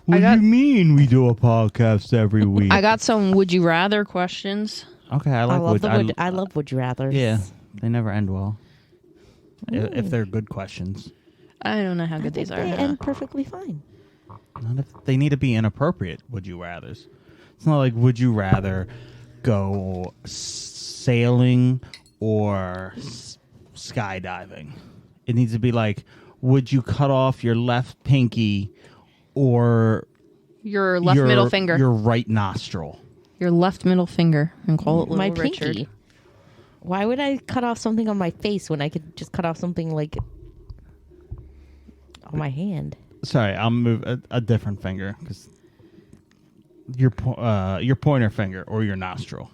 What do you mean we do a podcast every week? I got some would you rather questions. Okay, I love would you rather. Yeah, they never end well. If they're good questions. I don't know how good these are. They end perfectly fine. Not if they need to be inappropriate, would you rathers. It's not like would you rather go sailing or skydiving. It needs to be like, would you cut off your left pinky or your left middle finger? Your right nostril. Your left middle finger and call it Little my Richard. Pinky. Why would I cut off something on my face when I could just cut off something like on my hand? Sorry, I'll move a different finger because your pointer finger or your nostril.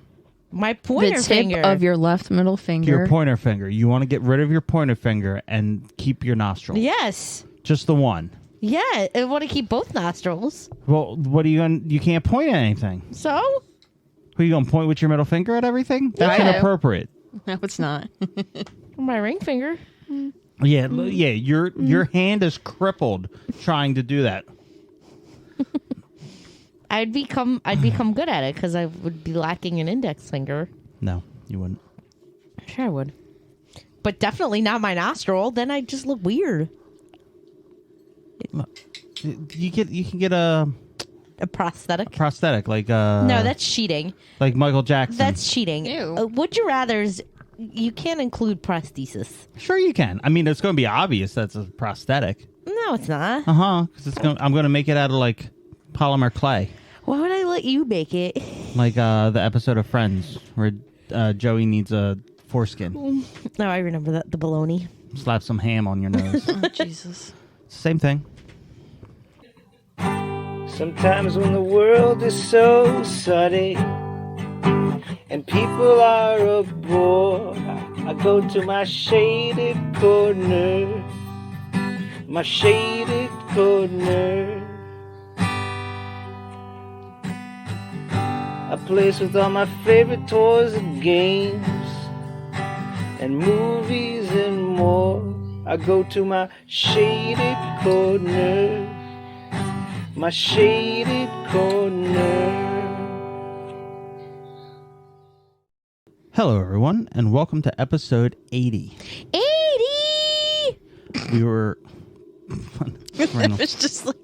My pointer the tip finger of your left middle finger. Your pointer finger. You want to get rid of your pointer finger and keep your nostril. Yes. Just the one. Yeah, I want to keep both nostrils. Well, what are you going? You can't point at anything. So? Who are you going to point with your middle finger at everything? That's inappropriate. No, it's not. My ring finger. Yeah, yeah. Your hand is crippled trying to do that. I'd become good at it because I would be lacking an index finger. No, you wouldn't. Sure, I would, but definitely not my nostril. Then I'd just look weird. You can get a prosthetic. Prosthetic, like no, that's cheating. Like Michael Jackson. That's cheating. Ew. Would you rather's? You can't include prosthesis. Sure, you can. I mean, it's going to be obvious that's a prosthetic. No, it's not. Because I'm going to make it out of like polymer clay. Why would I let you make it? Like the episode of Friends where Joey needs a foreskin. No, I remember that. The baloney. Slap some ham on your nose. Oh, Jesus. Same thing. Sometimes when the world is so sunny and people are a bore, I go to my shaded corner, my shaded corner. A place with all my favorite toys and games and movies and more. I go to my shaded corner, my shaded corner. Hello, everyone, and welcome to episode 80. 80! We were... It was just like,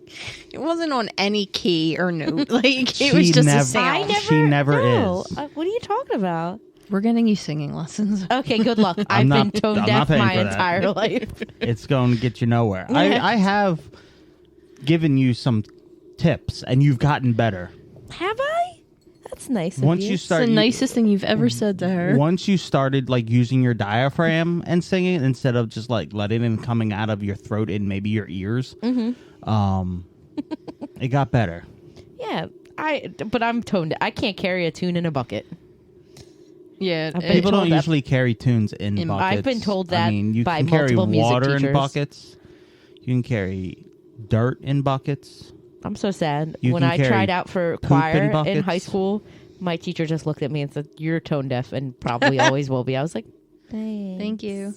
it wasn't on any key or note. Like, it was just a sound. She never is. What are you talking about? We're getting you singing lessons. Okay, good luck. I've been tone deaf my entire life. It's going to get you nowhere. I have given you some tips, and you've gotten better. Have I? That's nice. Once of you. you start, it's the nicest thing you've ever said to her. Once you started like using your diaphragm and singing instead of just like letting it coming out of your throat and maybe your ears, it got better. Yeah, but I'm tone deaf. I can't carry a tune in a bucket. Yeah, people don't usually carry tunes in buckets. I've been told that. I mean, you by can carry multiple water music in buckets. You can carry dirt in buckets. I'm so sad. You when can I carry tried out for poop choir in buckets. in high school, my teacher just looked at me and said, "You're tone deaf and probably always will be." I was like, "Thanks." Thank you.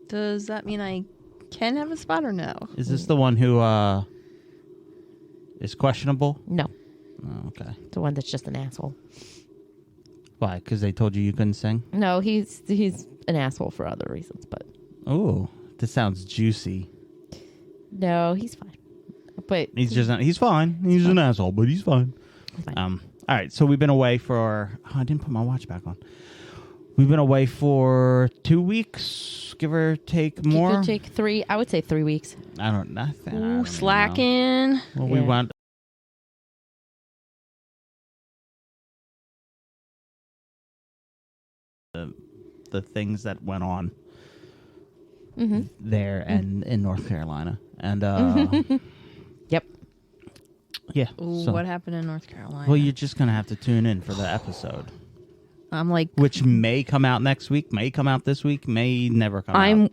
Does that mean I can have a spot or no? Is this the one who is questionable? No, Oh, okay. the one that's just an asshole. Why? Because they told you couldn't sing? No, he's an asshole for other reasons, but Oh, this sounds juicy. no, he's fine. But He's fine. He's an asshole, but he's fine. All right, so we've been away for... Oh, I didn't put my watch back on. We've been away for 2 weeks, give or take more. Give or take 3. I would say 3 weeks. I don't know. Ooh, slacking. Well, Yeah. we went... The things that went on there and in North Carolina. And... Yep. Yeah. Ooh, so- what happened in North Carolina? Well, you're just going to have to tune in for the episode. I'm like... Which may come out next week, may come out this week, may never come out.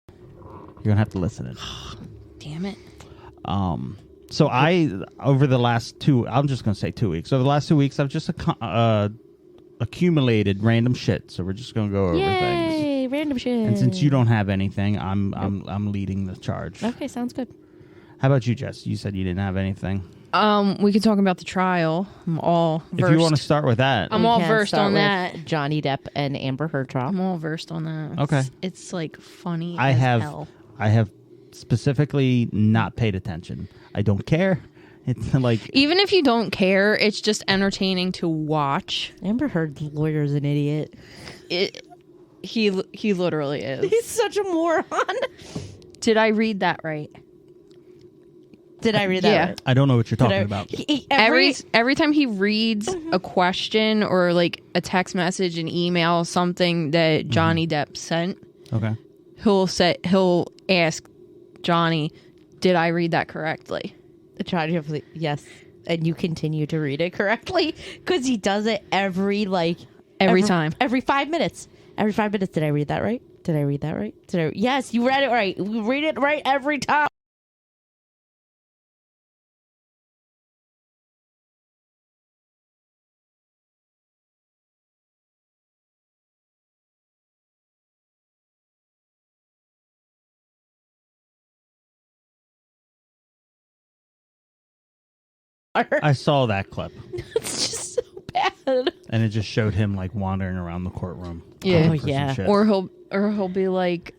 You're going to have to listen in. Damn it. So over the last I'm just going to say 2 weeks. Over the last 2 weeks, I've just accumulated random shit. So we're just going to go over things. Yay, Random shit. And since you don't have anything, I'm leading the charge. Okay, sounds good. How about you, Jess? You said you didn't have anything. We could talk about the trial. I'm all versed. If you want to start with that. I'm We all can versed start on with that. Johnny Depp and Amber Heard trial. I'm all versed on that. Okay. It's like funny I as have hell. I have specifically not paid attention. I don't care. It's like Even if you don't care, it's just entertaining to watch. Amber Heard's lawyer's an idiot. He literally is. He's such a moron. Did I read that right? Did I read that Yeah. right? I don't know what you're Did talking I- about. Every time he reads a question or like a text message, an email, something that Johnny Depp sent, Okay. he'll ask Johnny, "Did I read that correctly?" Yes, and you continue to read it correctly because he does it every time. every 5 minutes. Every 5 minutes, did I read that right? Did I read that right? Yes, you read it right. We read it right every time. I saw that clip, It's just so bad. and it just showed him like wandering around the courtroom. Yeah. looking Oh, for some yeah. shit. Or he'll be like,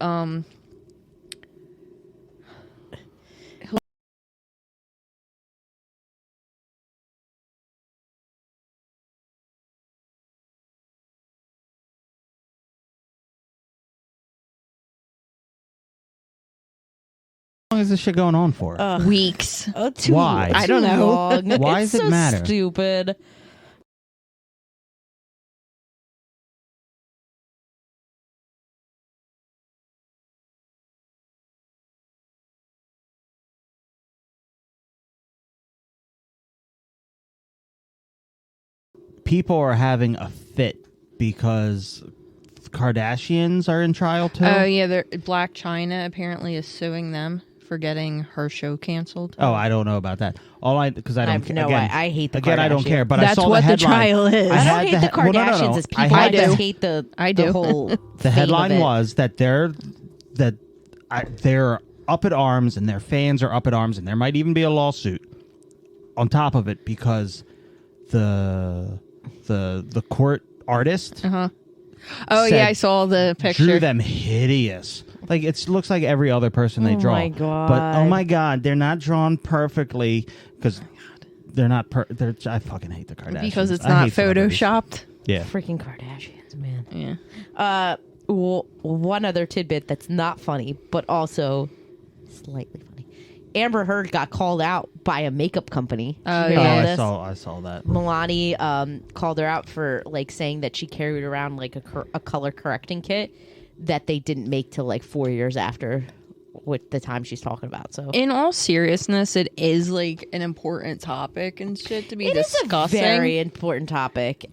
How long is this shit going on for? weeks. Oh, too, Why? I don't too know. long. Why It's does it so matter? Stupid. People are having a fit because Kardashians are in trial too. Oh yeah, Black China apparently is suing them for getting her show canceled. Oh, I don't know about that. Because I don't. No, again, I hate the again. I don't Kardashians. care. But I That's saw what the the headline. trial is. I had don't hate the well, no, Kardashians. no, no. It's I people had that the- hate the I do. the whole The fame headline of it. was that they're up at arms and their fans are up at arms and there might even be a lawsuit on top of it because the court artist Oh said- yeah, I saw the picture. drew them hideous. Like it looks like every other person they Oh draw. my God. But oh my god, they're not drawn perfectly because they're not. I fucking hate the Kardashians because it's I not hate celebrities. photoshopped. Yeah. Freaking Kardashians, man. Yeah. One other tidbit that's not funny, but also slightly funny. Amber Heard got called out by a makeup company. Oh, Did you Oh, hear yeah. this? I saw that. Milani called her out for like saying that she carried around like a color correcting kit that they didn't make till like 4 years after with the time she's talking about. So In all seriousness, it is like an important topic and shit to be it is discussing. a very important topic.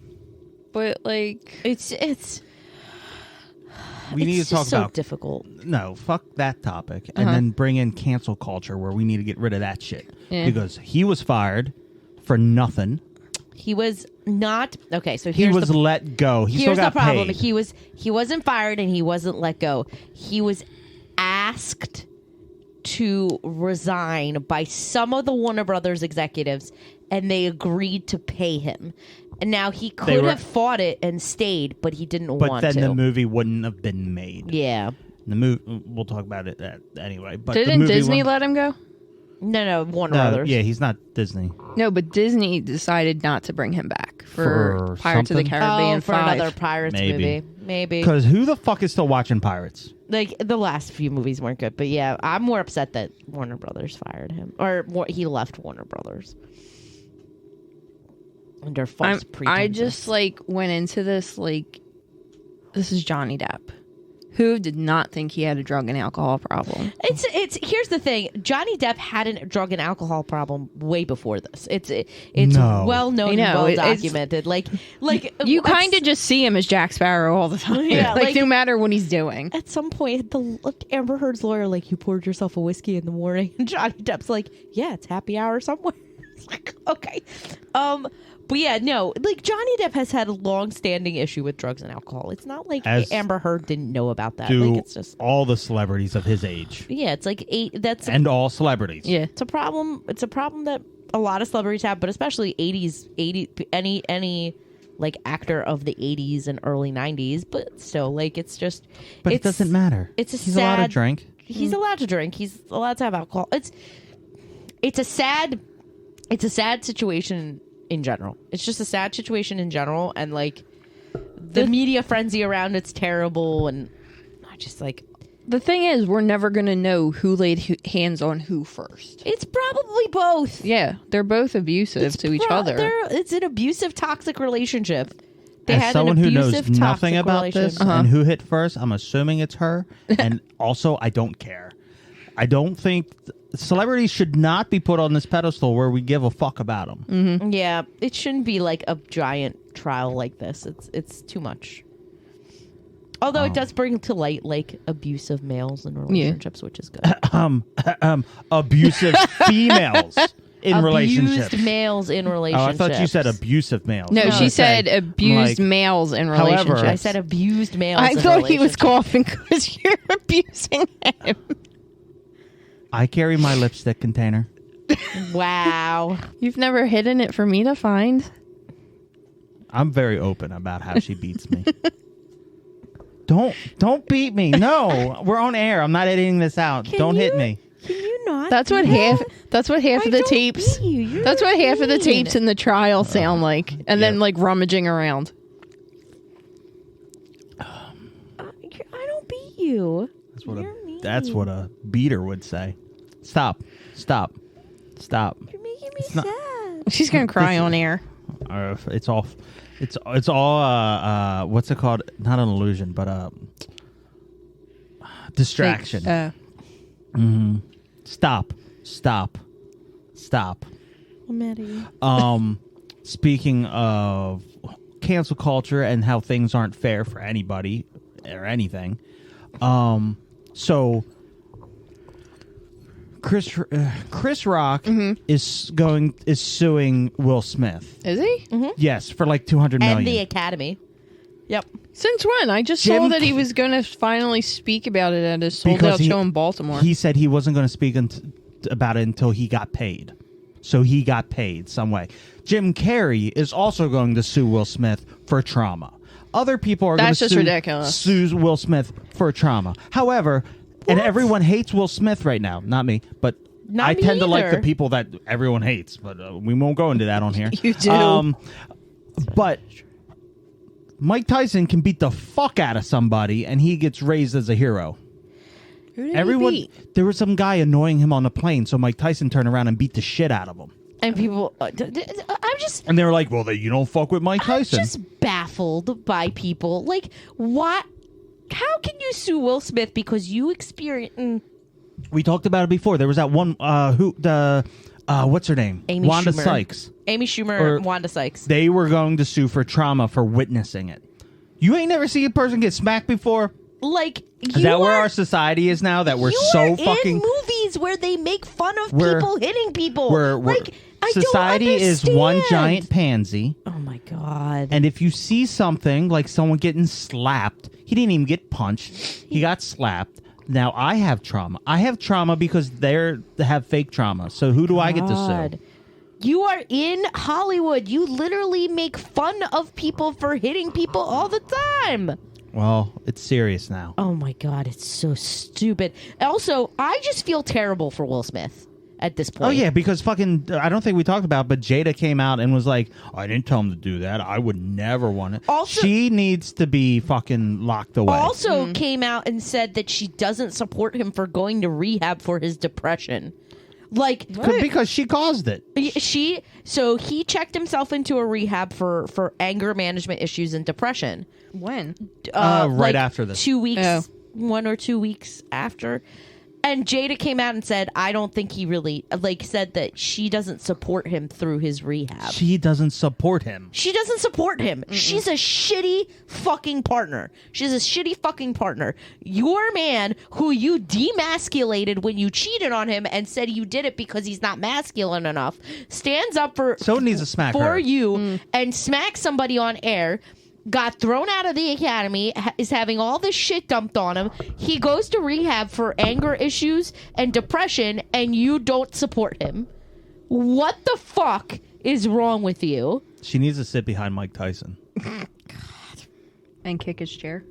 But like, It's We need to just talk so about difficult. no, fuck that topic, and then bring in cancel culture where we need to get rid of that shit Yeah. because he was fired for nothing. He was not okay. So He here's was the let go. He still here's the got problem. paid. He wasn't fired and he wasn't let go. He was asked to resign by some of the Warner Brothers executives, and they agreed to pay him. And now he could have fought it and stayed, but he didn't but want then to. the movie wouldn't have been made. Yeah. The movie. We'll talk about it anyway. But the didn't movie Disney let him go? No, Warner No, Brothers. yeah, he's not Disney. No, but Disney decided not to bring him back for For Pirates of the something? Caribbean for 5. another Pirates Maybe. movie. Maybe. Because who the fuck is still watching Pirates? Like, the last few movies weren't good. But yeah, I'm more upset that Warner Brothers fired him. Or he left Warner Brothers. Under false pretenses. I just like went into this like, this is Johnny Depp. Who did not think he had a drug and alcohol problem? It's here's the thing. Johnny Depp had a drug and alcohol problem way before this. It's No. well known I and know, well it's- documented. Like You kind of just see him as Jack Sparrow all the time. Yeah, like like- no matter what he's doing. at some point Amber Heard's lawyer like, you poured yourself a whiskey in the morning, and Johnny Depp's like, yeah, it's happy hour somewhere. It's like, Okay. But yeah, no, like Johnny Depp has had a long-standing issue with drugs and alcohol. It's not like As Amber Heard didn't know about that. Do Like it's just all the celebrities of his age. yeah, it's like And all celebrities. Yeah. it's a problem. It's a problem that a lot of celebrities have, but especially 80s, any like actor of the 80s and early 90s. But still, like it's just. But it doesn't matter. It's a He's sad, allowed to drink. He's allowed to drink. He's allowed to have alcohol. It's a sad situation in general. It's just a sad situation in general, and like the media frenzy around it's terrible, and I just like. The thing is, we're never going to know who laid hands on who first. It's probably both. Yeah, they're both abusive to each other. It's an abusive, toxic relationship. They As had someone an who knows abusive, nothing toxic about relationship. this and who hit first, I'm assuming it's her. And also, I don't care. I don't think celebrities should not be put on this pedestal where we give a fuck about them. Mm-hmm. Yeah, it shouldn't be like a giant trial like this. It's too much. Although it does bring to light like abusive males in relationships, which is good. Abusive females in relationships. Abused males in Oh, I relationships. thought you said abusive males. No, I was she gonna said say, abused like, males in however- relationships. I said abused males. I in thought he was relationships. coughing because you're abusing him. I carry my lipstick container. Wow. You've never hidden it for me to find. I'm very open about how she beats me. Don't beat me. No, we're on air. I'm not editing this out. Don't hit me. Can you not? That's what half of the tapes. That's what half of the tapes in the trial sound like, and then like rummaging around. I don't beat you. That's what a beater would say. Stop. You're making me sad. She's gonna cry on air. It's all. It's all. What's it called? Not an illusion, but distraction. Stop. I'm mad at you. Speaking of cancel culture and how things aren't fair for anybody or anything, so Chris Rock is suing Will Smith. Is he? Yes, for like $200 million. And the Academy. Yep. Since when? I just Jim saw that he was going to finally speak about it at his sold Because out show in Baltimore. He said he wasn't going to speak about it until he got paid. So he got paid some way. Jim Carrey is also going to sue Will Smith for trauma. Other people are going That's to just ridiculous. sue Will Smith for trauma. However, and everyone hates Will Smith right now. Not me, but Not I me tend to like the either. people that everyone hates. But we won't go into that on here. You do. But Mike Tyson can beat the fuck out of somebody, and he gets raised as a hero. Who did Everyone, he beat? there was some guy annoying him on the plane, so Mike Tyson turned around and beat the shit out of him. And people, I'm just, And they were like, "Well, you don't fuck with Mike I'm Tyson." just baffled by people. Like, what? How can you sue Will Smith because you experience? We talked about it before. There was that one what's her name? Amy Wanda Schumer. Sykes. Amy Schumer, Or- Wanda Sykes. They were going to sue for trauma for witnessing it. You ain't never seen a person get smacked before? Like, Is that where our society is now? That we're you so are fucking... in movies where they make fun of We're- people hitting people. We're, like, I society don't is one understand. giant pansy. Oh my god! And if you see something like someone getting slapped, he didn't even get punched. He got slapped. Now I have trauma. I have trauma because they have fake trauma. So who do I get to sue? You are in Hollywood. You literally make fun of people for hitting people all the time. Well, it's serious now. Oh my god, it's so stupid. Also, I just feel terrible for Will Smith at this point. Oh yeah, because fucking I don't think we talked about it, but Jada came out and was like, I didn't tell him to do that. I would never want it. Also- she needs to be fucking locked away. Also came out and said that she doesn't support him for going to rehab for his depression. Like because she caused it. He checked himself into a rehab for anger management issues and depression. When? Right like after this. 2 weeks, Oh. 1 or 2 weeks after. And Jada came out and said, I don't think he really, said that she doesn't support him through his rehab. She doesn't support him. She doesn't support him. Mm-mm. She's a shitty fucking partner. She's a shitty fucking partner. Your man, who you demasculated when you cheated on him and said you did it because he's not masculine enough, stands up for So needs to smack for her. you and smacks somebody on air. Got thrown out of the academy, is having all this shit dumped on him. He goes to rehab for anger issues and depression, and you don't support him. What the fuck is wrong with you? She needs to sit behind Mike Tyson. God. And kick his chair.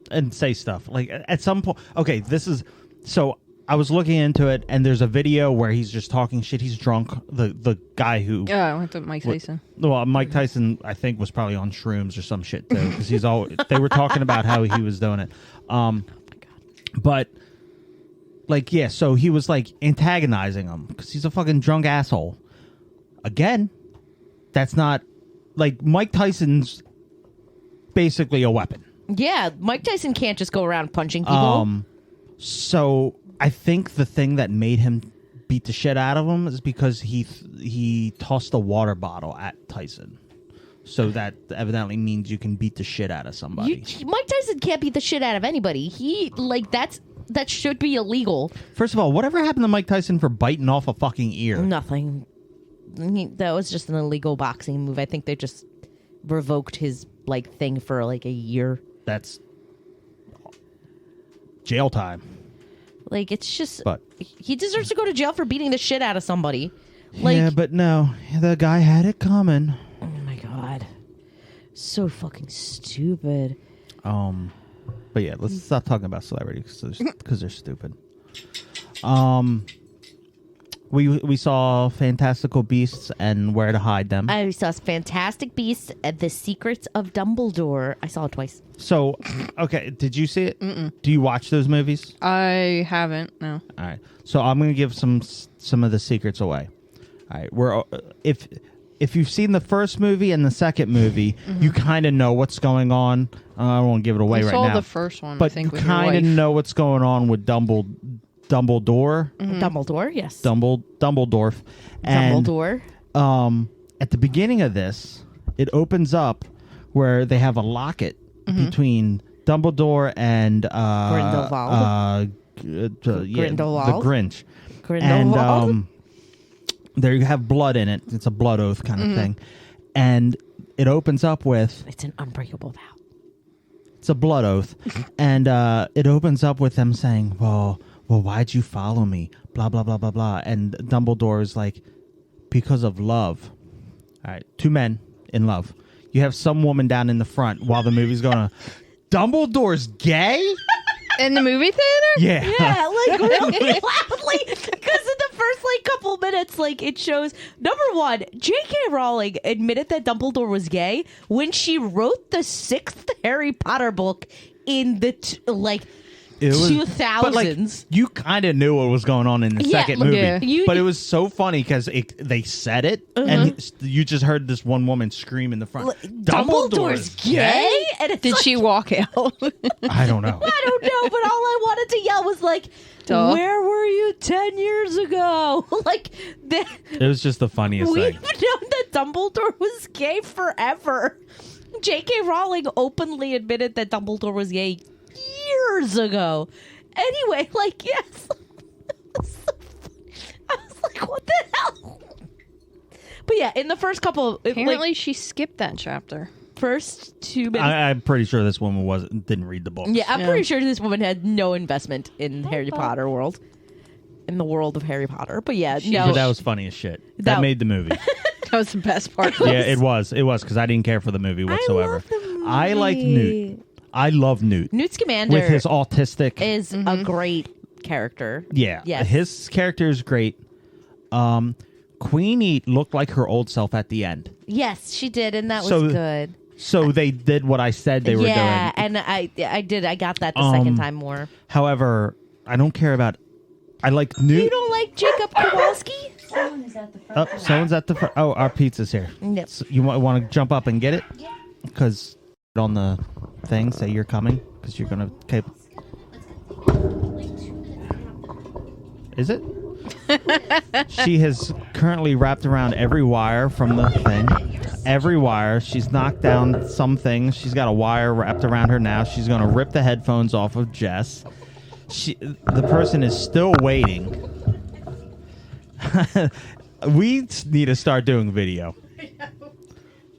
And say stuff. Like, at some point... Okay, this is... So, I was looking into it, and there's a video where he's just talking shit. He's drunk. The guy who... Oh, I went to Mike Tyson. Well, Mike Tyson, I think, was probably on shrooms or some shit, too. Because he's all... They were talking about how he was doing it. Oh, my God. But, like, yeah, so he was, like, antagonizing him. Because he's a fucking drunk asshole. Again, that's not... Like, Mike Tyson's basically a weapon. Yeah, Mike Tyson can't just go around punching people. So... I think the thing that made him beat the shit out of him is because he tossed a water bottle at Tyson. So that evidently means you can beat the shit out of somebody. Mike Tyson can't beat the shit out of anybody. That should be illegal. First of all, whatever happened to Mike Tyson for biting off a fucking ear? Nothing. That was just an illegal boxing move. I think they just revoked his thing for a year. That's jail time. It's just... But he deserves to go to jail for beating the shit out of somebody. Yeah, but no. The guy had it coming. Oh, my God. So fucking stupid. But yeah, let's stop talking about celebrities because they're stupid. We saw Fantastical Beasts and Where to Hide Them. I saw Fantastic Beasts and The Secrets of Dumbledore. I saw it twice. So, okay, did you see it? Mm-mm. Do you watch those movies? I haven't, no. All right. So I'm going to give some of the secrets away. All right. If you've seen the first movie and the second movie, you kind of know what's going on. I won't give it away right now. I saw the first one, but I think, you kind of know what's going on with Dumbledore. Mm-hmm. Dumbledore, yes. Dumbledore. And, Dumbledore. At the beginning of this, it opens up where they have a locket between Dumbledore and Grindelwald. The Grinch. Grindelwald. And there you have blood in it. It's a blood oath kind of thing. And it opens up with... It's an unbreakable vow. It's a blood oath. And it opens up with them saying, well, why'd you follow me? Blah, blah, blah, blah, blah. And Dumbledore is like, because of love. All right, two men in love. You have some woman down in the front while the movie's going on. Dumbledore's gay? In the movie theater? Yeah. Yeah, really loudly. Because in the first couple minutes, it shows, number one, J.K. Rowling admitted that Dumbledore was gay when she wrote the 6th Harry Potter book in the 2000s. But you kind of knew what was going on in the second movie. Yeah. But it was so funny because they said it, and you just heard this one woman scream in the front, Dumbledore's gay? And did she walk out? I don't know. I don't know, but all I wanted to yell was where were you 10 years ago? It was just the funniest thing. We've known that Dumbledore was gay forever. J.K. Rowling openly admitted that Dumbledore was gay years ago. Anyway, yes. I was like, what the hell? But yeah, in the first couple... Apparently she skipped that chapter. First 2 minutes... I'm pretty sure this woman didn't read the book. Yeah, I'm pretty sure this woman had no investment in Harry Potter world. In the world of Harry Potter. But yeah, no. But that was funny as shit. That made the movie. That was the best part. Yeah, it was. It was, because I didn't care for the movie whatsoever. I like Newt. I love Newt. Newt Scamander with his autistic is a great character. Yeah, yes. His character is great. Queenie looked like her old self at the end. Yes, she did, and that was good. So they did what I said they were doing. Yeah, and I did. I got that the second time more. However, I don't care about. I like Newt. You don't like Jacob Kowalski? Someone's at the front. Oh, someone's at the front. Oh, our pizza's here. Yep. So you want to jump up and get it? Yeah. Because on the thing say you're coming because you're gonna. Okay. Like 2 minutes. Is it? She has currently wrapped around every wire from the thing. Every wire. She's knocked down some things. She's got a wire wrapped around her now. She's going to rip the headphones off of Jess. The person is still waiting. We need to start doing video.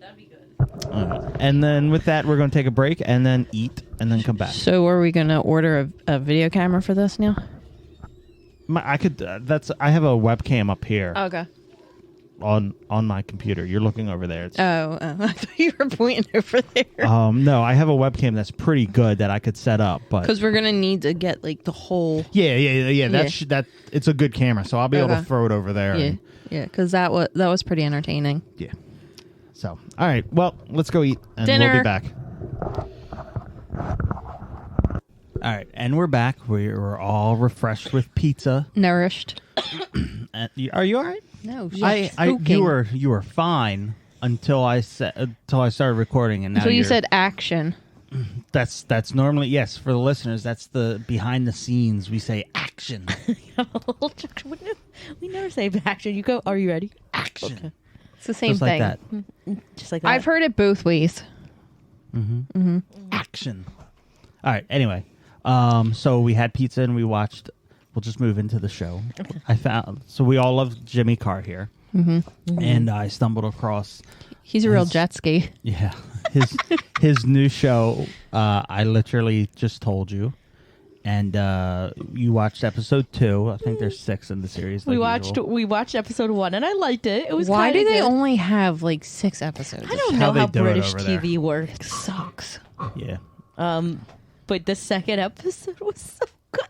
That'd be good. And then with that, we're going to take a break and then eat and then come back. So are we going to order a video camera for this now? I could. I have a webcam up here Okay. on my computer. You're looking over there. Oh, I thought you were pointing over there. No, I have a webcam that's pretty good that I could set up, but Because we're going to need to get like the whole... yeah. That it's a good camera, so I'll be able to Okay. throw it over there. Yeah, and- yeah, because that was pretty entertaining. yeah. So, all right. Well, let's go eat, and Dinner. we'll be back. All right, and we're back. We're all refreshed with pizza. Nourished. Are you all right? No, You were fine until I started recording, and now So you you're- said action. that's normally, yes, for the listeners, that's the behind the scenes. We say action. We never say action. You go, are you ready? Action. Okay. It's the same Just thing. like that. Just like that. I've heard it both ways. Action. All right, anyway. So we had pizza and we watched. We'll just move into the show. So we all love Jimmy Carr here. And I stumbled across, He's a real jet ski. yeah, his new show. I literally just told you. And you watched episode 2. I think there's 6 in the series. we like watched usual. we watched episode 1 and I liked it. It was Why do kinda they good. only have like 6 episodes? I don't how know they how do it British over there. TV It works. sucks. Yeah. But the second episode was so good.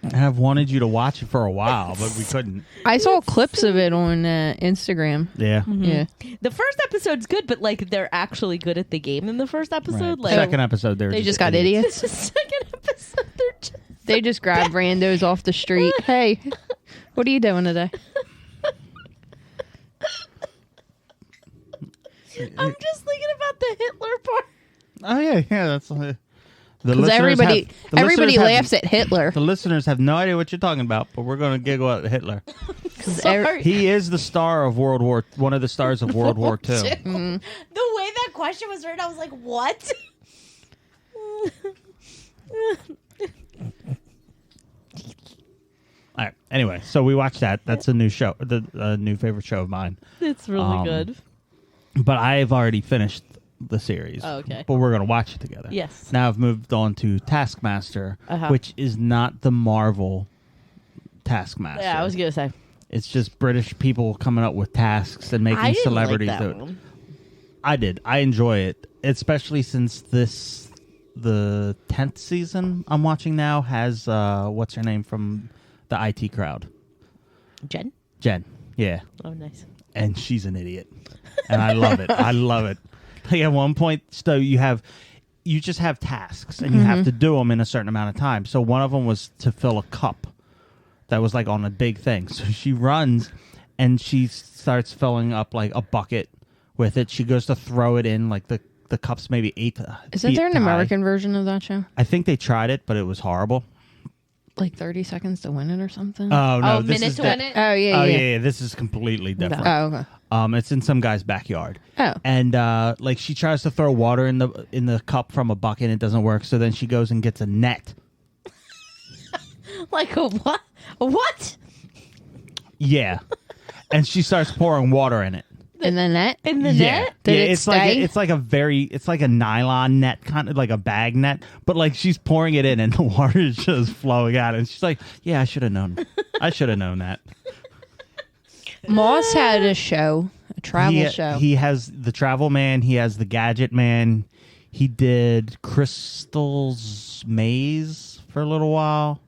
And I've wanted you to watch it for a while, but we couldn't. I saw clips of it on Instagram. Yeah. Yeah. The first episode's good, but like they're actually good at the game in the first episode. Right. Like Second episode, They just got idiots. the second episode, they're just They just grab randos off the street. Hey, what are you doing today? I'm just thinking about the Hitler part. Oh yeah, that's the Because everybody laughs at Hitler. The listeners have no idea what you're talking about, but we're going to giggle at Hitler. Sorry. He is the star of one of the stars of World War II. The way that question was written, I was like, what? All right. Anyway, so we watched that. That's a new show, the new favorite show of mine. It's really good. But I've already finished the series. Oh, okay. But we're going to watch it together. Yes. Now I've moved on to Taskmaster, which is not the Marvel Taskmaster. Yeah, I was gonna say. It's just British people coming up with tasks and making I didn't celebrities like do that it. one. I did. I enjoy it, especially since the 10th season I'm watching now has what's her name from the IT crowd? Jen? Jen. Yeah. Oh, nice. And she's an idiot. And I love it. I love it. Like at one point, so you just have tasks and you have to do them in a certain amount of time. So one of them was to fill a cup that was like on a big thing. So she runs and she starts filling up like a bucket with it. She goes to throw it in, like the cup's maybe 8 Isn't feet there an high. American version of that show? I think they tried it, but it was horrible. Like 30 seconds to win it or something? Oh no, Oh, this minute is to win it? Oh, yeah, Oh yeah. yeah, this is completely different. Oh, okay. It's in some guy's backyard. Oh. And like she tries to throw water in the cup from a bucket and it doesn't work. So then she goes and gets a net. Like a what? A what? Yeah. And she starts pouring water in it. In the net? In the Yeah. net? Did yeah, it it's stay? it's like a nylon net, kind of like a bag net, but like she's pouring it in and the water is just flowing out and she's like, "Yeah, I should have known. I should have known that." Moss had a show, a travel show. He has the travel man, he has the gadget man. He did Crystal's Maze for a little while.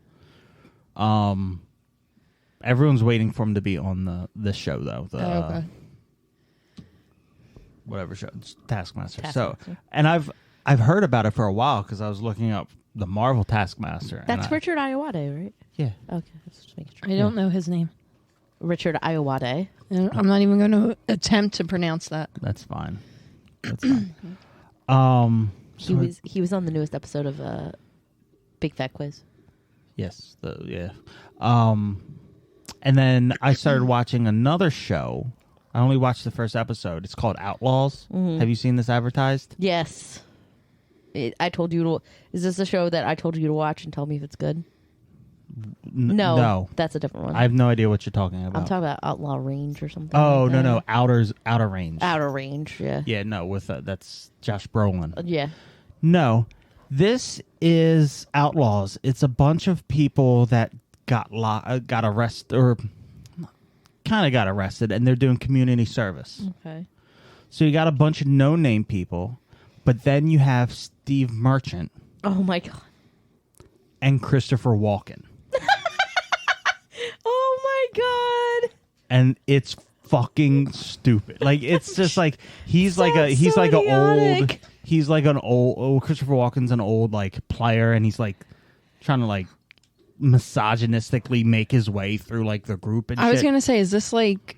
Everyone's waiting for him to be on this show though. Okay. Whatever show, it's Taskmaster. So, Taskmaster. and I've heard about it for a while because I was looking up the Marvel Taskmaster. That's Richard Ayoade, right? Yeah. Okay, let's just make sure. I don't know his name. Richard Ayoade. I'm not even going to attempt to pronounce that. That's fine. That's fine. He was on the newest episode of Big Fat Quiz. Yes. And then I started watching another show. I only watched the first episode. It's called Outlaws. Have you seen this advertised? Yes. I told you to. Is this a show that I told you to watch and tell me if it's good? No. That's a different one. I have no idea what you're talking about. I'm talking about Outlaw Range or something. Oh, like that. no. Outer Range. Outer Range, yeah. Yeah, no, with that's Josh Brolin. Yeah. No, this is Outlaws. It's a bunch of people that got arrested, or kind of got arrested, and they're doing community service. Okay. So you got a bunch of no-name people, but then you have Steve Merchant. Oh, my God. And Christopher Walken. Oh, my God. And it's fucking stupid. Like, it's just like he's like an old Christopher Walken's an old like player, and he's like trying to like misogynistically make his way through like the group and I was shit. gonna say, is this like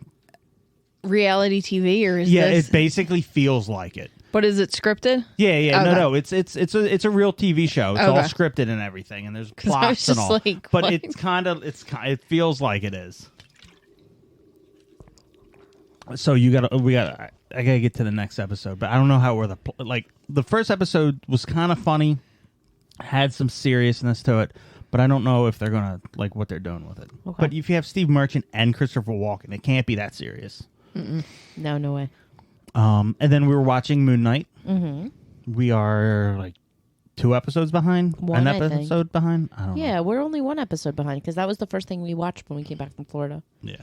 reality TV or is this? It basically feels like it. But is it scripted? Yeah, Okay. no, it's a real TV show. It's all Okay. scripted and everything, and there's I was plots and just all. like, but what? it feels like it is. So I gotta get to the next episode, but I don't know how we're the first episode was kind of funny, had some seriousness to it, but I don't know if they're gonna like what they're doing with it. Okay. But if you have Steve Merchant and Christopher Walken, it can't be that serious. No way. And then we were watching Moon Knight. Mm-hmm. We are like 2 episodes behind. One, I think. Episode behind. I don't know. Yeah, we're only 1 episode behind because that was the first thing we watched when we came back from Florida. Yeah.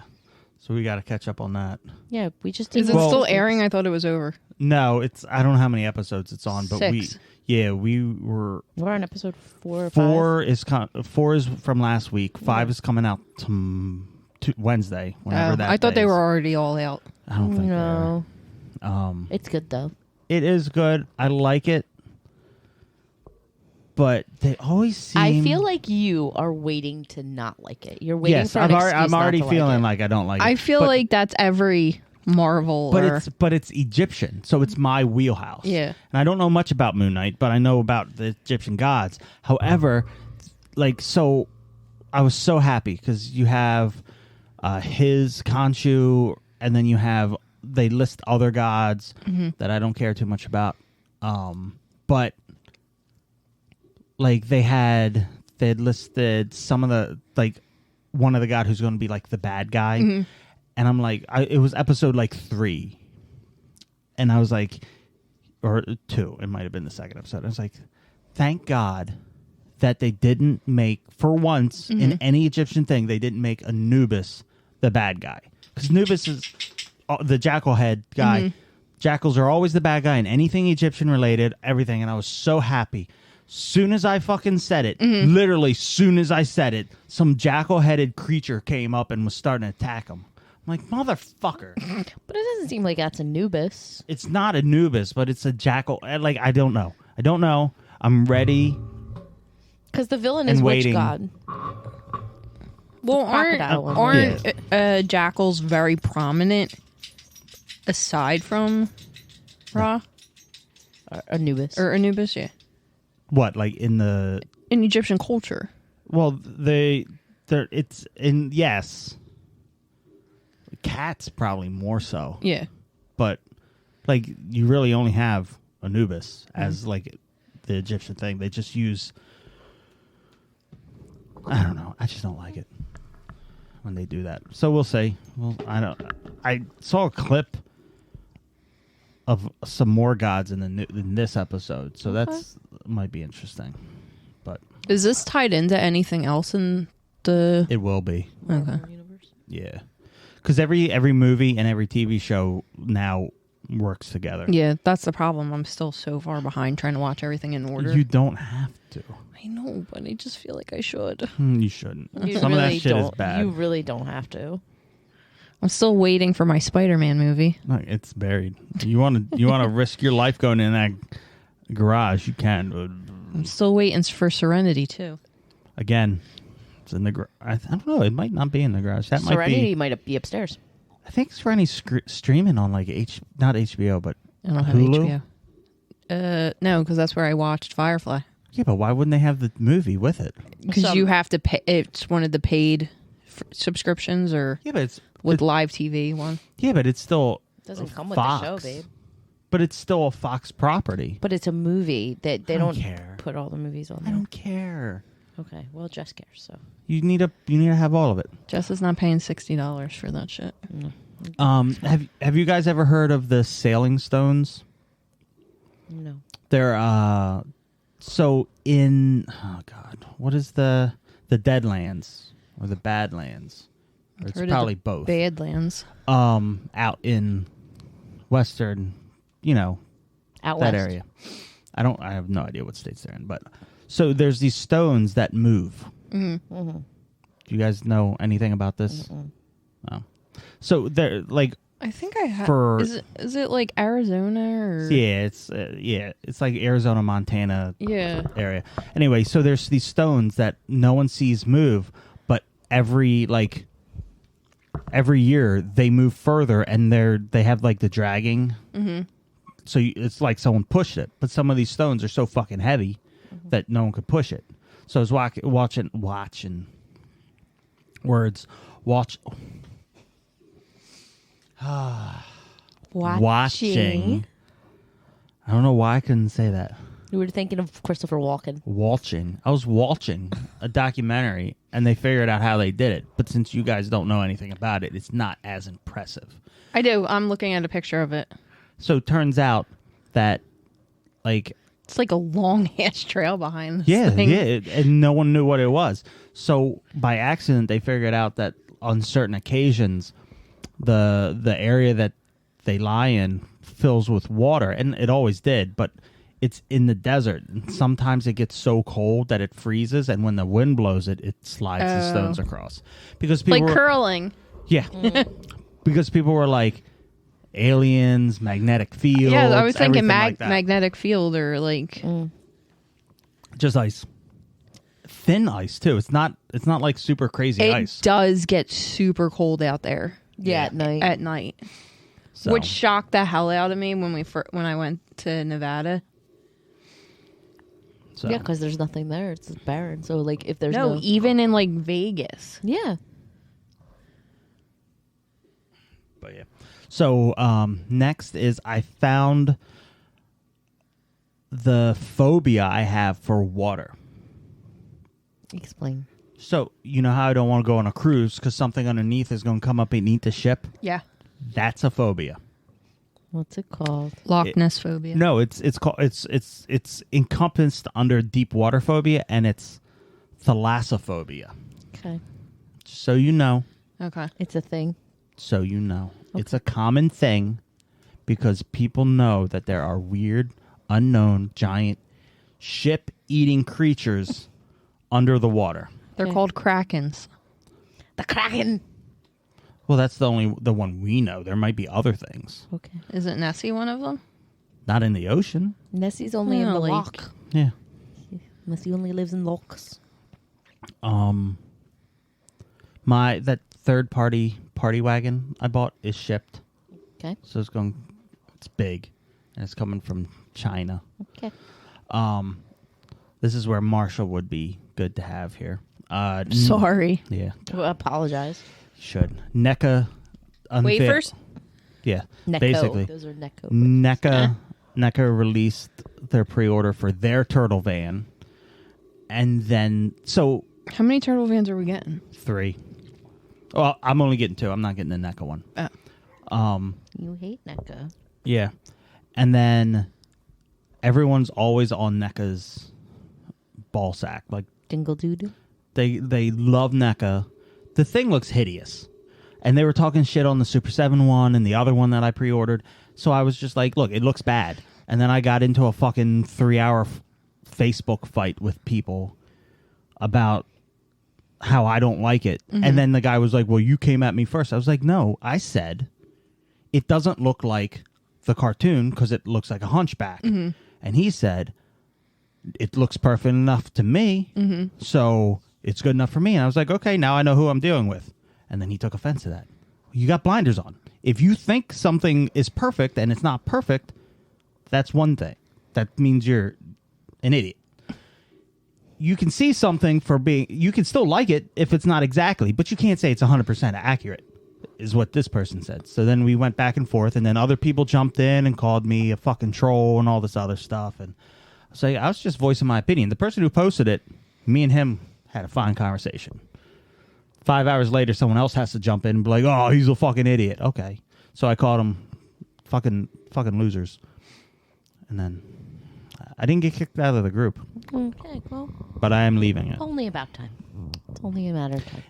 So we got to catch up on that. Yeah, we just Is didn't. it still airing? I thought it was over. No, I don't know how many episodes it's on, but 6. we were. We're on episode 4 or 5. 4 is from last week. 5 is coming out Wednesday. Whenever that. I thought they is. were already all out. I don't think No. they are. It's good though. It is good. I like it, but they always seem. I feel like you are waiting to not like it. You're waiting yes, for an excuse I'm not already to feeling like like I don't like it. I feel But- like that's every Marvel. But it's Egyptian, so it's my wheelhouse. Yeah. And I don't know much about Moon Knight, but I know about the Egyptian gods. However, so I was so happy because you have his Khonshu, and then they list other gods that I don't care too much about. But like they had listed some of the one of the god who's going to be like the bad guy. And I'm like, it was episode 3. And I was like, or 2, it might have been the second episode. I was like, thank God that they didn't make, for once, in any Egyptian thing, they didn't make Anubis the bad guy. Because Anubis is the jackal head guy. Jackals are always the bad guy in anything Egyptian related, everything. And I was so happy. Soon as I fucking said it, literally soon as I said it, some jackal-headed creature came up and was starting to attack him. I'm like, motherfucker. But it doesn't seem like that's Anubis. It's not Anubis, but it's a jackal. Like, I don't know. I'm ready. Because the villain And is waiting. Witch God. Well, crocodile one, aren't jackals very prominent aside from Ra Anubis. or Anubis? Yeah, What, like in the... in Egyptian culture. Well, it's in... Yes. Cats probably more so. Yeah, But, like, you really only have Anubis as, like, the Egyptian thing. They just use... I don't know. I just don't like it when they do that. So we'll see. Well, I saw a clip of some more gods in this episode, so that's might be interesting. But is this tied into anything else in the? it will be. Okay. Yeah. Because every movie and every TV show now works together. Yeah, that's the problem. I'm still so far behind trying to watch everything in order. You don't have to. I know, but I just feel like I should. You shouldn't. You Some of that really shit is don't- bad. You really don't have to. I'm still waiting for my Spider-Man movie. No, it's buried. You want to risk your life going in that garage? You can. I'm still waiting for Serenity too. Again, it's in the garage. I don't know. It might not be in the garage. That Serenity might might be upstairs. I think Serenity's streaming on like not HBO, but I don't have Hulu? HBO. No, because that's where I watched Firefly. Yeah, but why wouldn't they have the movie with it? Because you have to pay. It's one of the paid subscriptions or Yeah, but it's with live TV one. yeah, but it's still Doesn't come Fox. with the show, babe. But it's still a Fox property. But it's a movie that they don't don't care. put all the movies on I there. don't care. Okay, well, Jess cares, so. You need to have all of it. Jess is not paying $60 for that shit. Have you guys ever heard of the sailing stones? No. They're so in what is the Deadlands or the Badlands? Or it's Heard of probably the both. Badlands. Out in western, Out that west. area. I have no idea what states they're in, but so there's these stones that move. Mm-hmm. Do you guys know anything about this? No. So they're like, I think I have. For- Is it like Arizona or? yeah, it's like Arizona, Montana Yeah. area. Anyway, so there's these stones that no one sees move, but every year they move further, and they have like the dragging. Mm-hmm. So it's like someone pushed it, but some of these stones are so fucking heavy that no one could push it. So I was watching words, watching. I don't know why I couldn't say that. You were thinking of Christopher Walken. I was watching a documentary, and they figured out how they did it. But since you guys don't know anything about it, it's not as impressive. I do. I'm looking at a picture of it. So it turns out that, like, It's like a long ass trail behind this thing. and no one knew what it was. So by accident, they figured out that on certain occasions, the area that they lie in fills with water, and it always did, but it's in the desert, and sometimes it gets so cold that it freezes, and when the wind blows it slides the stones across. Because people Like curling. yeah, because people were like, aliens, magnetic fields. Yeah, I was thinking everything like that. magnetic field or like. Just ice, thin ice too. It's not like super crazy It ice. does get super cold out there Yeah, at night. at night, So, which shocked the hell out of me when I went to Nevada. so, Yeah, because there's nothing there. It's barren. So, like, if there's no... Even in like Vegas. Yeah. but yeah. So next is I found the phobia I have for water. Explain. So you know how I don't want to go on a cruise because something underneath is going to come up and eat the ship? Yeah. That's a phobia. What's it called? Loch Ness phobia. No, it's called it's encompassed under deep water phobia, and it's thalassaphobia. Okay. So you know. Okay. It's a thing. So you know. It's a common thing because people know that there are weird, unknown, giant, ship-eating creatures under the water. They're Okay. called krakens. The Kraken. Well, that's the one we know. There might be other things. Okay. Isn't Nessie one of them? Not in the ocean. Nessie's only in Yeah, the like- loch. Yeah. Nessie only lives in lochs. That third party wagon I bought is shipped. Okay. So it's big, and it's coming from China. Okay. This is where Marshall would be good to have here. Sorry. Yeah, Well, apologize. should NECA Wafers? Yeah, Necco. basically. Those are Necco. NECA released their pre-order for their turtle van, and then How many turtle vans are we getting? 3. Well, I'm only getting 2. I'm not getting the NECA one. You hate Necco. Yeah, and then everyone's always on NECA's ball sack. Like Dingle doodle. they love NECA. The thing looks hideous, and they were talking shit on the Super 7 one and the other one that I pre-ordered. So I was just like, look, it looks bad. And then I got into a fucking 3-hour Facebook fight with people about how I don't like it. Mm-hmm. And then the guy was like, well, you came at me first. I was like, no, I said it doesn't look like the cartoon because it looks like a hunchback. Mm-hmm. And he said, it looks perfect enough to me, so it's good enough for me. And I was like, okay, now I know who I'm dealing with. And then he took offense to that. You got blinders on. If you think something is perfect and it's not perfect, that's one thing. That means you're an idiot. you can see something for being, you can still like it if it's not exactly, but you can't say it's 100% accurate, is what this person said. So then we went back and forth, and then other people jumped in and called me a fucking troll and all this other stuff. And so I was just voicing my opinion. The person who posted it, me and him had a fine conversation. 5 hours later, someone else has to jump in and be like, oh, he's a fucking idiot. Okay. So I called him fucking losers. And then I didn't get kicked out of the group. Okay, well, But I am leaving it. only about time. It's only a matter of time.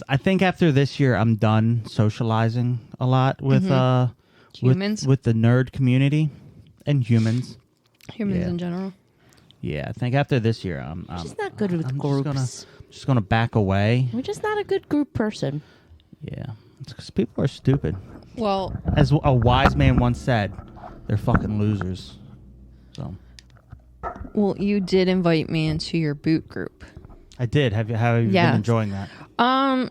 I think after this year, I'm done socializing a lot with Humans? with the nerd community and humans. Humans Yeah. in general. Yeah, I think after this year, I'm Just not good with I'm groups. just gonna back away. We're just not a good group person. Yeah, it's because people are stupid. Well, As a wise man once said, they're fucking losers. So you did invite me into your boot group. I did. How have you Yes. been enjoying that? I've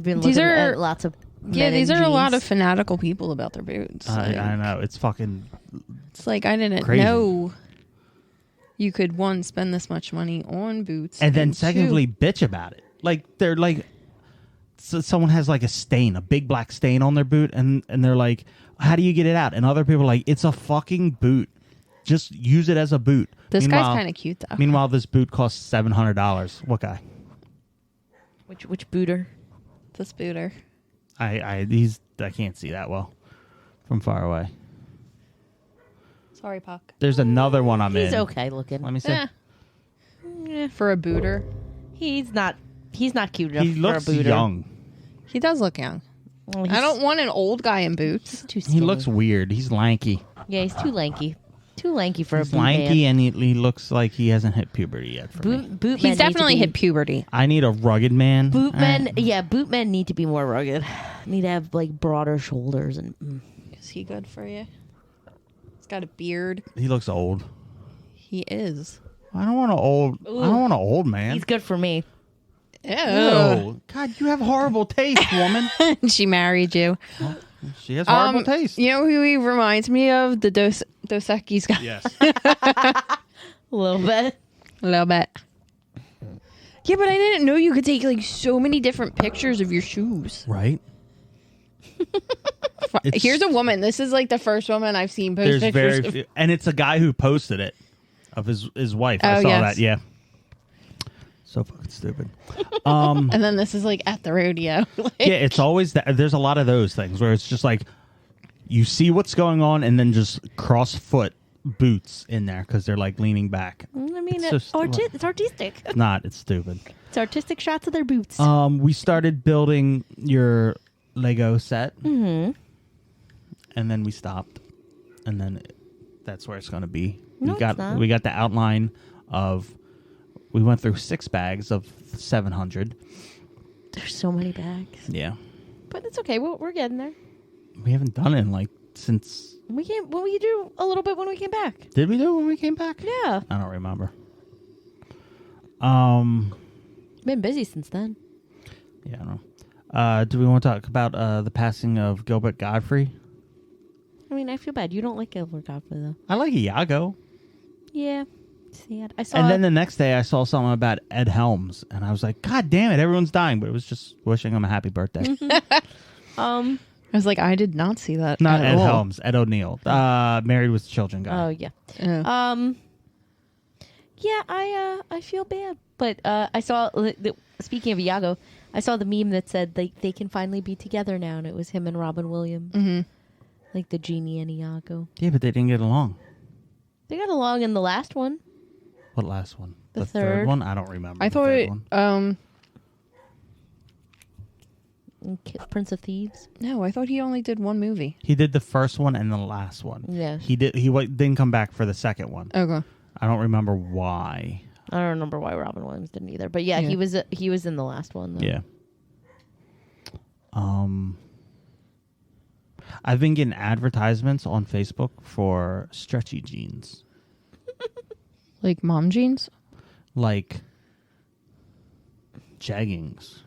been These looking are- at lots of Yeah, men these in are a lot jeans. of fanatical people about their boots. I know it's fucking It's like I didn't Crazy. know you could, one, spend this much money on boots, and then two, secondly bitch about it. Like they're like, so someone has like a big black stain on their boot, and they're like, how do you get it out? And other people are like, it's a fucking boot. Just use it as a boot. This guy's kind of cute though. Meanwhile, this boot costs $700. What guy? Which booter? This booter. I can't see that well from far away. Sorry, Puck. There's another one I'm He's in. okay looking. Let me see. For a booter, He's not cute enough He for looks a booter. young. he does look young. Well, I don't want an old guy in boots. Too He skinny. looks weird. He's lanky. Yeah, he's too lanky. Too lanky for He's a boot lanky, man. and he looks like he hasn't hit puberty yet for me. Boot men He's need to definitely be- hit puberty. I need a rugged man. Boot men, yeah, boot men need to be more rugged. Need to have like broader shoulders and. Is he good for you? He's got a beard. He looks old. He is. I don't want an old. I don't want an old man. He's good for me. Ew. No. God, you have horrible taste, woman. She married you. She has horrible taste. You know who he reminds me of? The Dos Equis guy. Yes. A little bit. A little bit. Yeah, but I didn't know you could take like so many different pictures of your shoes. Right. It's- Here's a woman. This is like the first woman I've seen post There's pictures very of. few, and it's a guy who posted it of his wife. I Oh, saw yes. that. Yeah. So fucking stupid. And then this is like at the rodeo. Like, Yeah, it's always that. There's a lot of those things where it's just like you see what's going on and then just cross foot boots in there because they're like leaning back. I mean, It's it's, just- it's artistic. It's not. It's stupid. It's artistic shots of their boots. We started building your Lego set, and then we stopped, and then that's where it's going to be. No, it's not. We got the outline of. We went through 6 bags of 700. There's so many bags, Yeah, but it's okay. We're getting there. we haven't done it in like since. We came. Well, we do a little bit when we came back. Did we do it when we came back? Yeah, I don't remember. been busy since then. Yeah, I don't know. Do we want to talk about the passing of Gilbert Godfrey? I mean, I feel bad. You don't like Gilbert Godfrey though. I like Iago. Yeah. See, I saw. And then the next day I saw something about Ed Helms, and I was like, God damn it, everyone's dying, but it was just wishing him a happy birthday. I was like, I did not see that. Not at Ed all. Helms, Ed O'Neill. Married with Children guy. Oh yeah. Yeah. Yeah, I feel bad, but I saw. Speaking of Iago, I saw the meme that said they can finally be together now, and it was him and Robin Williams, like the genie and Iago. Yeah, but they didn't get along. They got along in the last one. What last one? The third third. one? I don't remember. I the third thought. one. Prince of Thieves. No, I thought he only did one movie. He did the first one and the last one. Yeah. He didn't come back for the second one. Okay. I don't remember why. I don't remember why Robin Williams didn't either, but yeah, Yeah. he was in the last one. Though. Yeah. I've been getting advertisements on Facebook for stretchy jeans. Like mom jeans. Like jeggings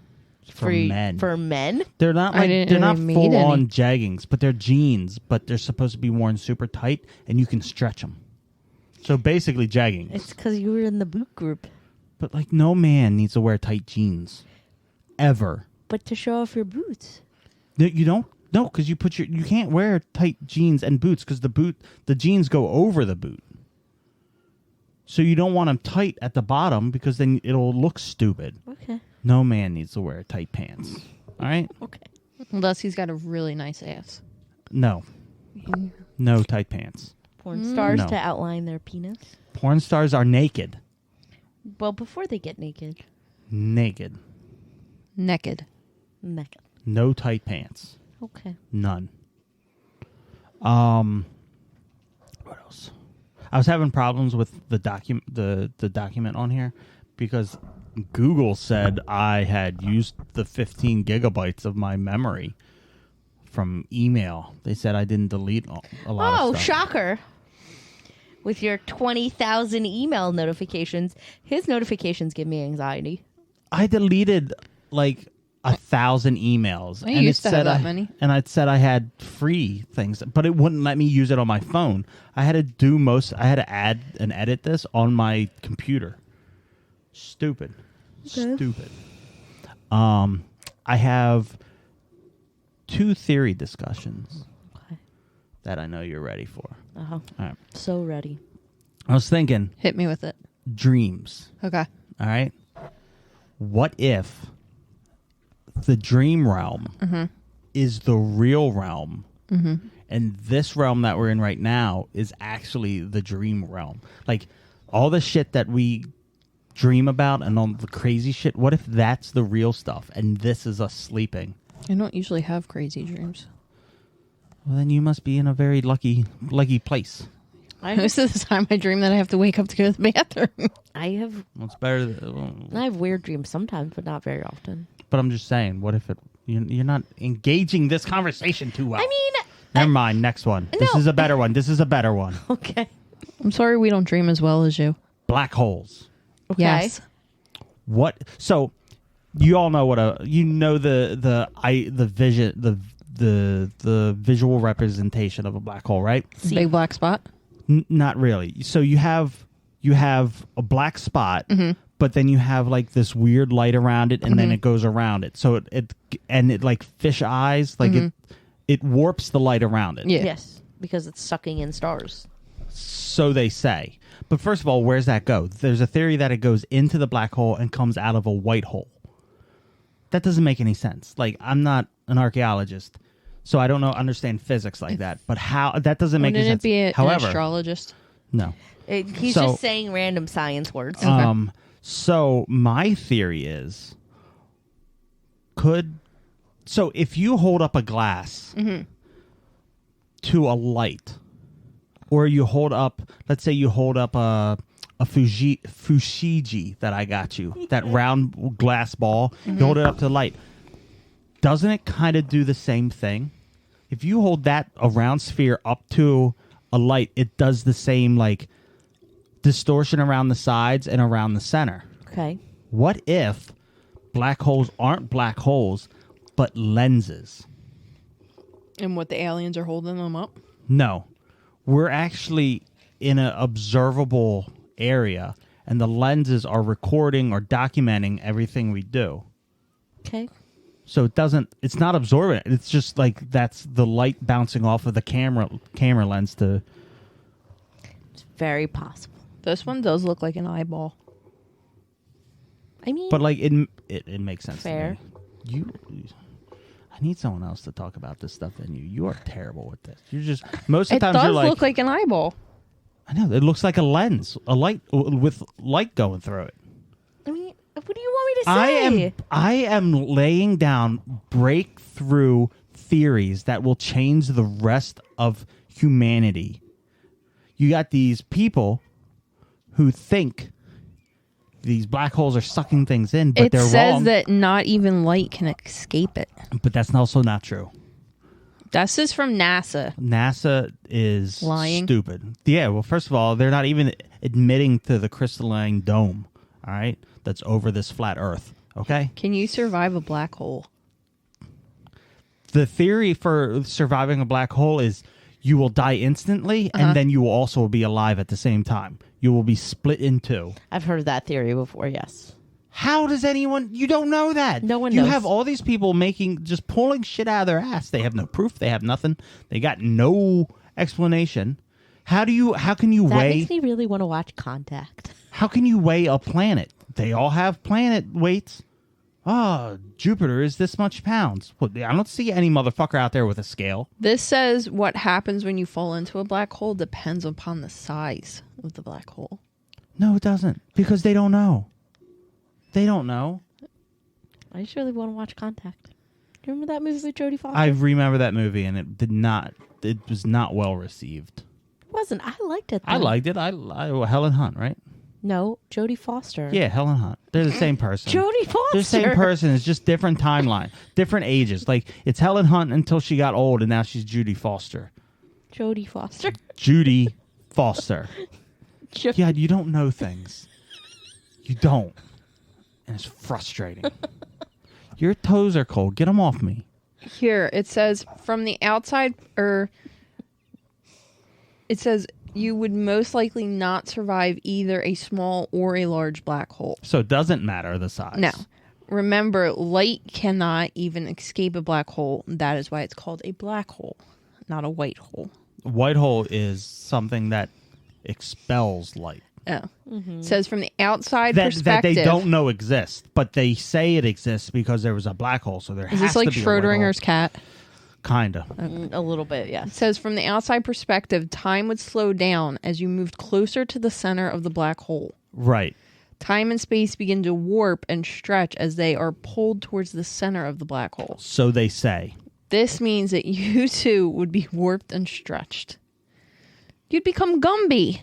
for For men. For men. They're not I like didn't they're know not they made full on any. jeggings, but they're jeans, but they're supposed to be worn super tight and you can stretch them. So basically jeggings. It's because you were in the boot group. But like, no man needs to wear tight jeans, ever. But to show off your boots. No, you don't. No, because you can't wear tight jeans and boots because the jeans go over the boot. So you don't want them tight at the bottom because then it'll look stupid. Okay. No man needs to wear tight pants. All right? Okay. Unless he's got a really nice ass. No. No tight pants. Porn stars No. to outline their penis. Porn stars are naked. Well, before they get naked. Naked. Naked. Naked. No tight pants. Okay. None. What else? I was having problems with the document on here because Google said I had used the 15 gigabytes of my memory from email. They said I didn't delete a lot of stuff. Shocker. With your 20,000 email notifications, his notifications give me anxiety. I deleted like 1,000 emails. I used to have that many. And it said I had free things, but it wouldn't let me use it on my phone. I had to add and edit this on my computer. Stupid. Okay. Stupid. I have 2 theory discussions Okay. that I know you're ready for. Uh-huh. All right. So ready. I was thinking Hit me with it. dreams. Okay. All right. What if the dream realm is the real realm, and this realm that we're in right now is actually the dream realm? Like all the shit that we dream about and all the crazy shit. What if that's the real stuff, and this is us sleeping? I don't usually have crazy dreams. Well, then you must be in a very lucky place. Most of the time I dream that I have to wake up to go to the bathroom. I have Well, it's better. I have weird dreams sometimes, but not very often. But I'm just saying, what if you're not engaging this conversation too well? I mean, Never mind. Next one. This No. is a better one. This is a better one. okay. I'm sorry we don't dream as well as you. Black holes. Okay. Yes. What? So you all know the vision the visual representation of a black hole, right? Big black spot. Not really. So you have a black spot, but then you have like this weird light around it, and then it goes around it. So it like fish eyes, like it warps the light around it. Yeah. Yes, because it's sucking in stars. So they say. But first of all, where's that go? There's a theory that it goes into the black hole and comes out of a white hole. That doesn't make any sense. Like, I'm not an archaeologist, so I don't understand physics like that. But how that doesn't make any Wouldn't sense. it be an However, astrologist? no. He's So- just saying random science words. So my theory is, if you hold up a glass to a light, or you hold up, let's say you hold up a Fushigi that I got you, that round glass ball, you hold it up to the light. Doesn't it kind of do the same thing? If you hold a round sphere up to a light, it does the same, like, distortion around the sides and around the center. Okay. What if black holes aren't black holes, but lenses? And what the aliens are holding them up? No. We're actually in an observable area, and the lenses are recording or documenting everything we do. Okay. So it's not absorbent. It's just like that's the light bouncing off of the camera lens to... It's very possible. This one does look like an eyeball. I mean, But like it makes sense Fair. to me. I need someone else to talk about this stuff than you. You are terrible with this. You're just most of It the time does you're like, look like an eyeball. I know it looks like a lens, a light with light going through it. I mean, what do you want me to say? I am laying down breakthrough theories that will change the rest of humanity. You got these people who think these black holes are sucking things in, but It they're says wrong. that not even light can escape it. But that's also not true. This is from NASA. NASA is Lying. stupid. Yeah, well, first of all, they're not even admitting to the crystalline dome, all right, that's over this flat Earth, okay? Can you survive a black hole? The theory for surviving a black hole is you will die instantly, and then you will also be alive at the same time. you will be split in two. I've heard that theory before, yes. How does anyone... You don't know that. No one You knows. have all these people just pulling shit out of their ass. They have no proof. They have nothing. They got no explanation. How can you That weigh... makes me really want to watch Contact. How can you weigh a planet? They all have planet weights. Jupiter is this much pounds. Well, I don't see any motherfucker out there with a scale. This says what happens when you fall into a black hole depends upon the size of the black hole. No, it doesn't. Because they don't know. They don't know. I just really want to watch Contact. Do you remember that movie with Jodie Foster? I remember that movie, and it was not well received. It wasn't. I liked it, though. I liked it. Helen Hunt, right? No, Jodie Foster. Yeah, Helen Hunt. They're the same person. Jodie Foster. They're the same person. It's just different timeline, different ages. Like, it's Helen Hunt until she got old, and now she's Judy Foster. Jodie Foster. Judy Foster. Yeah, you don't know things. You don't. And it's frustrating. Your toes are cold. Get them off me. Here, it says from the outside, it says you would most likely not survive either a small or a large black hole. So it doesn't matter the size. No. Remember, light cannot even escape a black hole. That is why it's called a black hole, not a white hole. White hole is something that expels light. Oh. It says from the outside That perspective. they don't know exists, but they say it exists because there was a black hole, so there Is has this to like be a white hole. Schrodinger's cat? Kinda. A little bit, It yes. says from the outside perspective, time would slow down as you moved closer to the center of the black hole. Right. Time and space begin to warp and stretch as they are pulled towards the center of the black hole. So they say. This means that you too would be warped and stretched. You'd become Gumby.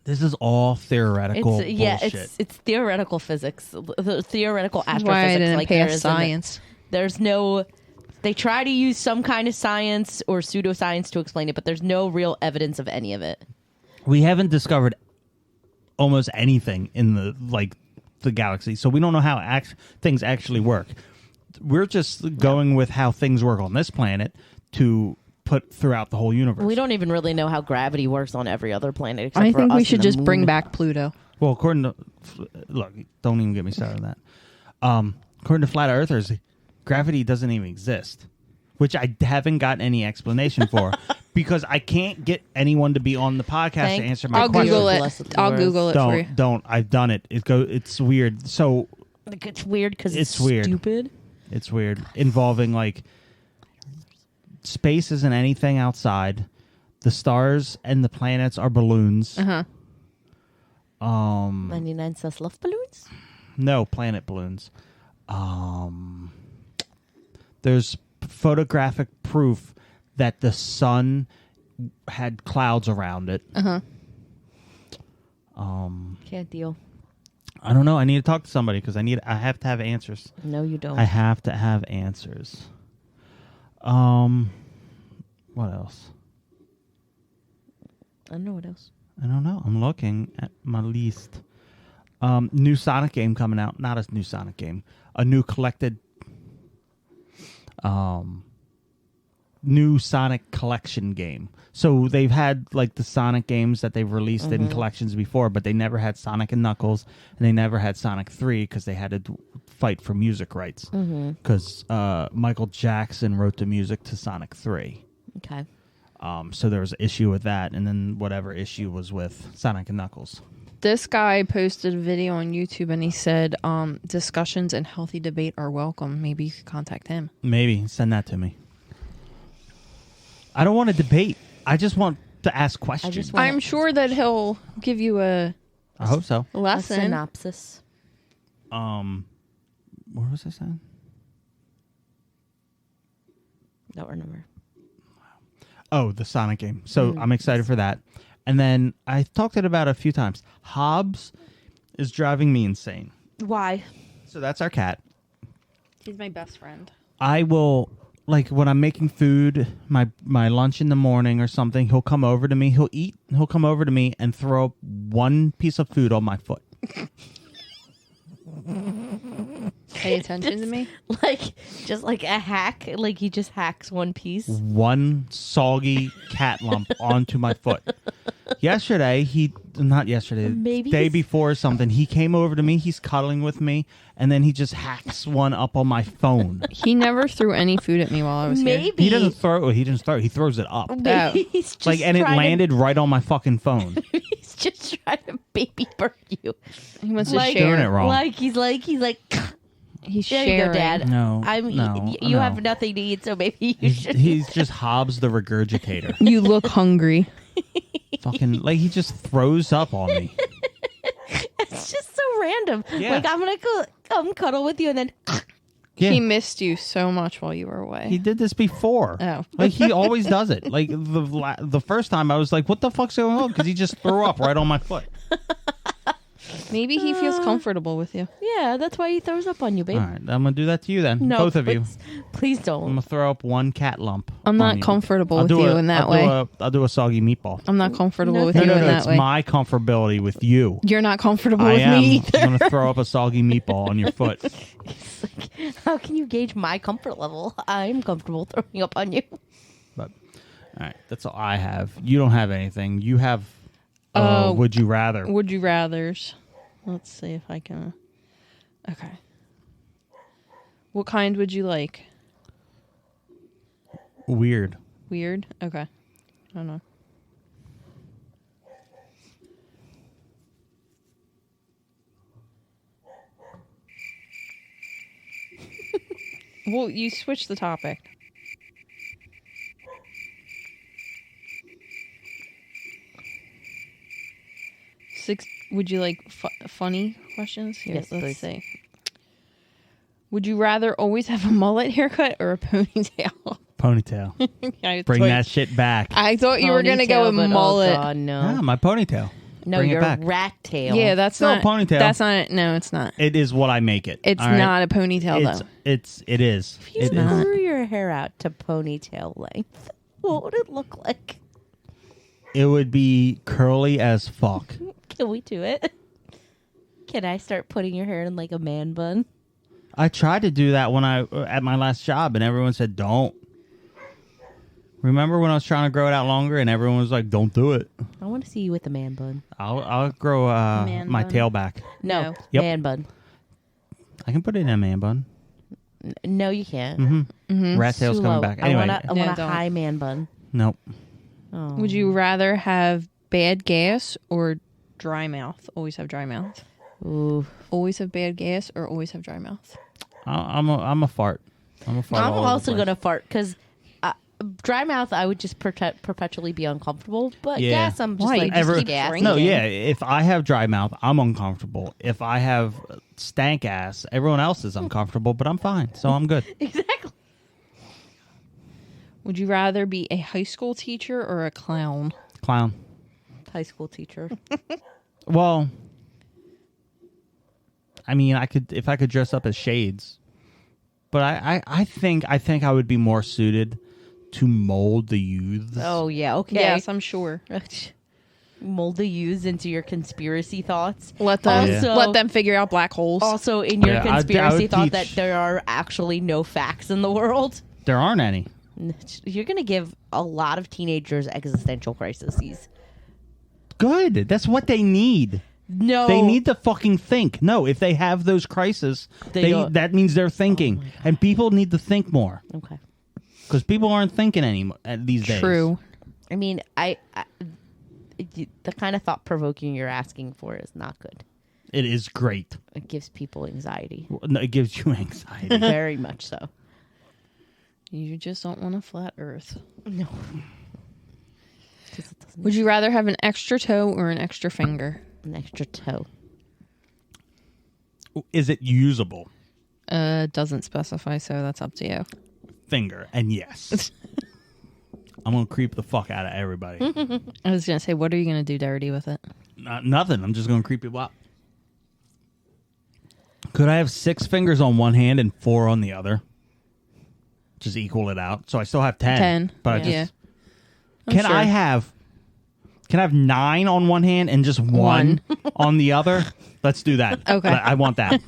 This is all theoretical Yeah, bullshit. it's theoretical physics, theoretical astrophysics. Why I didn't like pass there isn't- science. There's no. They try to use some kind of science or pseudoscience to explain it, but there's no real evidence of any of it. We haven't discovered almost anything in the galaxy, so we don't know how things actually work. We're just going with how things work on this planet to put throughout the whole universe. We don't even really know how gravity works on every other planet. Except I for think us we and should the just moon. bring back Pluto. Well, according to look, don't even get me started on that. According to flat earthers, gravity doesn't even exist, which I haven't gotten any explanation for because I can't get anyone to be on the podcast to answer my I'll question. Google Bless it. the I'll Lord. Google it for you. Don't. I've done it. It's weird. So Like, it's weird because It's weird. stupid. it's weird involving like space isn't anything outside. The stars and the planets are balloons. 99 cents love balloons. No, planet balloons. There's photographic proof that the sun had clouds around it. Can't deal. I don't know. I need to talk to somebody because I have to have answers. No, you don't. I have to have answers. What else? I don't know what else. I don't know. I'm looking at my list. New Sonic game coming out. Not a new Sonic game. A new collected... new Sonic collection game. So they've had like the Sonic games that they've released in collections before, but they never had Sonic and Knuckles, and they never had Sonic 3 because they had to fight for music rights. Because Michael Jackson wrote the music to Sonic 3. Okay. So there was an issue with that, and then whatever issue was with Sonic and Knuckles. This guy posted a video on YouTube and he said discussions and healthy debate are welcome. Maybe you could contact him. Maybe. Send that to me. I don't want to debate. I just want to ask questions. I'm sure that he'll give you a I hope so. A lesson. synopsis. What was I saying? Don't remember. Oh, the Sonic game. So I'm excited for that. And then I talked it about a few times. Hobbes is driving me insane. Why? So that's our cat. He's my best friend. I will, like when I'm making food, my lunch in the morning or something, he'll come over to me. He'll come over to me and throw up one piece of food on my foot. Pay attention to me. Like, just like a hack. Like, he just hacks one piece. One soggy cat lump onto my foot. Yesterday, he not yesterday, Maybe day he's- before or something. He came over to me. He's cuddling with me, and then he just hacks one up on my phone. He never threw any food at me while I was here. Maybe He doesn't throw. He didn't throw. He throws it up. Maybe he's just And it trying landed right on my fucking phone. To, he's just trying to baby bird you. He wants to Like- share. Doing it wrong. Like he's like. He's There sharing. you go, Dad. No, You no. have nothing to eat, so maybe you should. He's just Hobbes the Regurgitator. You look hungry. Fucking like he just throws up on me. It's just so random. Yeah. Like I'm gonna come cuddle with you, and then Yeah. He missed you so much while you were away. He did this before. Oh. Like he always does it. Like the first time I was like, "What the fuck's going on?" Because he just threw up right on my foot. Maybe he feels comfortable with you. yeah, that's why he throws up on you, babe. All right, I'm gonna do that to you then. No, Both of you. please I'm don't. gonna throw up one cat lump. I'm on not you. comfortable I'll with do you a- in that I'll way. do I'll do a soggy meatball. I'm not comfortable No, with No, you no, in no. that It's way. my comfortability with you. You're not comfortable I with am. me either. I'm gonna throw up a soggy meatball on your foot. It's like, how can you gauge my comfort level? I'm comfortable throwing up on you. But all right, that's all I have. You don't have anything. You have. Oh. Would you rather? Would you rather's? Let's see if I can. Okay. What kind would you like? Weird. Weird? Okay. I don't know. Well, you switched the topic. Six. Would you like funny questions? Here, Yes, let's please. see. Would you rather always have a mullet haircut or a ponytail? Ponytail. I Bring thought- that shit back. I thought you were gonna go with Ponytail, but mullet. Oh God, no. Ah, my ponytail. No, Bring it you're back. rat tail. Yeah, that's Still a not ponytail. That's not. No, it's not. It is what I make it. It's all right? not a ponytail though. It is. If you It is. grew your hair out to ponytail length, what would it look like? It would be curly as fuck. Can we do it? Can I start putting your hair in like a man bun? I tried to do that when I at my last job, and everyone said don't. Remember when I was trying to grow it out longer, and everyone was like, "Don't do it." I want to see you with a man bun. I'll grow Man my bun. tail back. No, No. Yep. man bun. I can put it in a man bun. No, you can't. Mm-hmm. Rat tail's Too coming low. back. I Anyway, want No, a don't. high man bun. nope. Oh. Would you rather have bad gas or dry mouth? Always have dry mouth. Ooh. Always have bad gas or always have dry mouth. I'm a fart. I'm a fart. I'm all over the also place. gonna fart because dry mouth, I would just perpetually be uncomfortable. But Yeah. gas, I'm just Why? like You just just keep gas. drinking. No, yeah. If I have dry mouth, I'm uncomfortable. If I have stank ass, everyone else is uncomfortable, but I'm fine, so I'm good. Exactly. Would you rather be a high school teacher or a clown? Clown. High school teacher. Well, I mean, I could if I could dress up as shades, but I think I would be more suited to mold the youths. Oh yeah. Okay. Yes, I'm sure. Mold the youths into your conspiracy thoughts. Let them Also- let them figure out black holes. Also, in your Yeah, I conspiracy would thought that teach- there are actually no facts in the world. There aren't any. You're gonna give a lot of teenagers existential crises. Good. That's what they need. No, They need to fucking think. No, if they have those crises, They don't. that means they're thinking, and people need to think more Okay. because people aren't thinking anymore these days. True. I mean, the kind of thought provoking you're asking for is not good. It is great. It gives people anxiety, No, it gives you anxiety. very much so. You just don't want a flat Earth. No. 'Cause it doesn't Would you rather have an extra toe or an extra finger? an extra toe. Is it usable? Doesn't specify, so that's up to you. Finger, and yes. I'm gonna creep the fuck out of everybody. I was gonna say, what are you gonna do dirty with it? Nothing. I'm just gonna creep people out. Could I have 6 fingers on one hand and 4 on the other? Just equal it out. So I still have 10. 10. But I Yeah. just I'm can sure. I have 9 on one hand and just 1 on the other? Let's do that. Okay. I want that.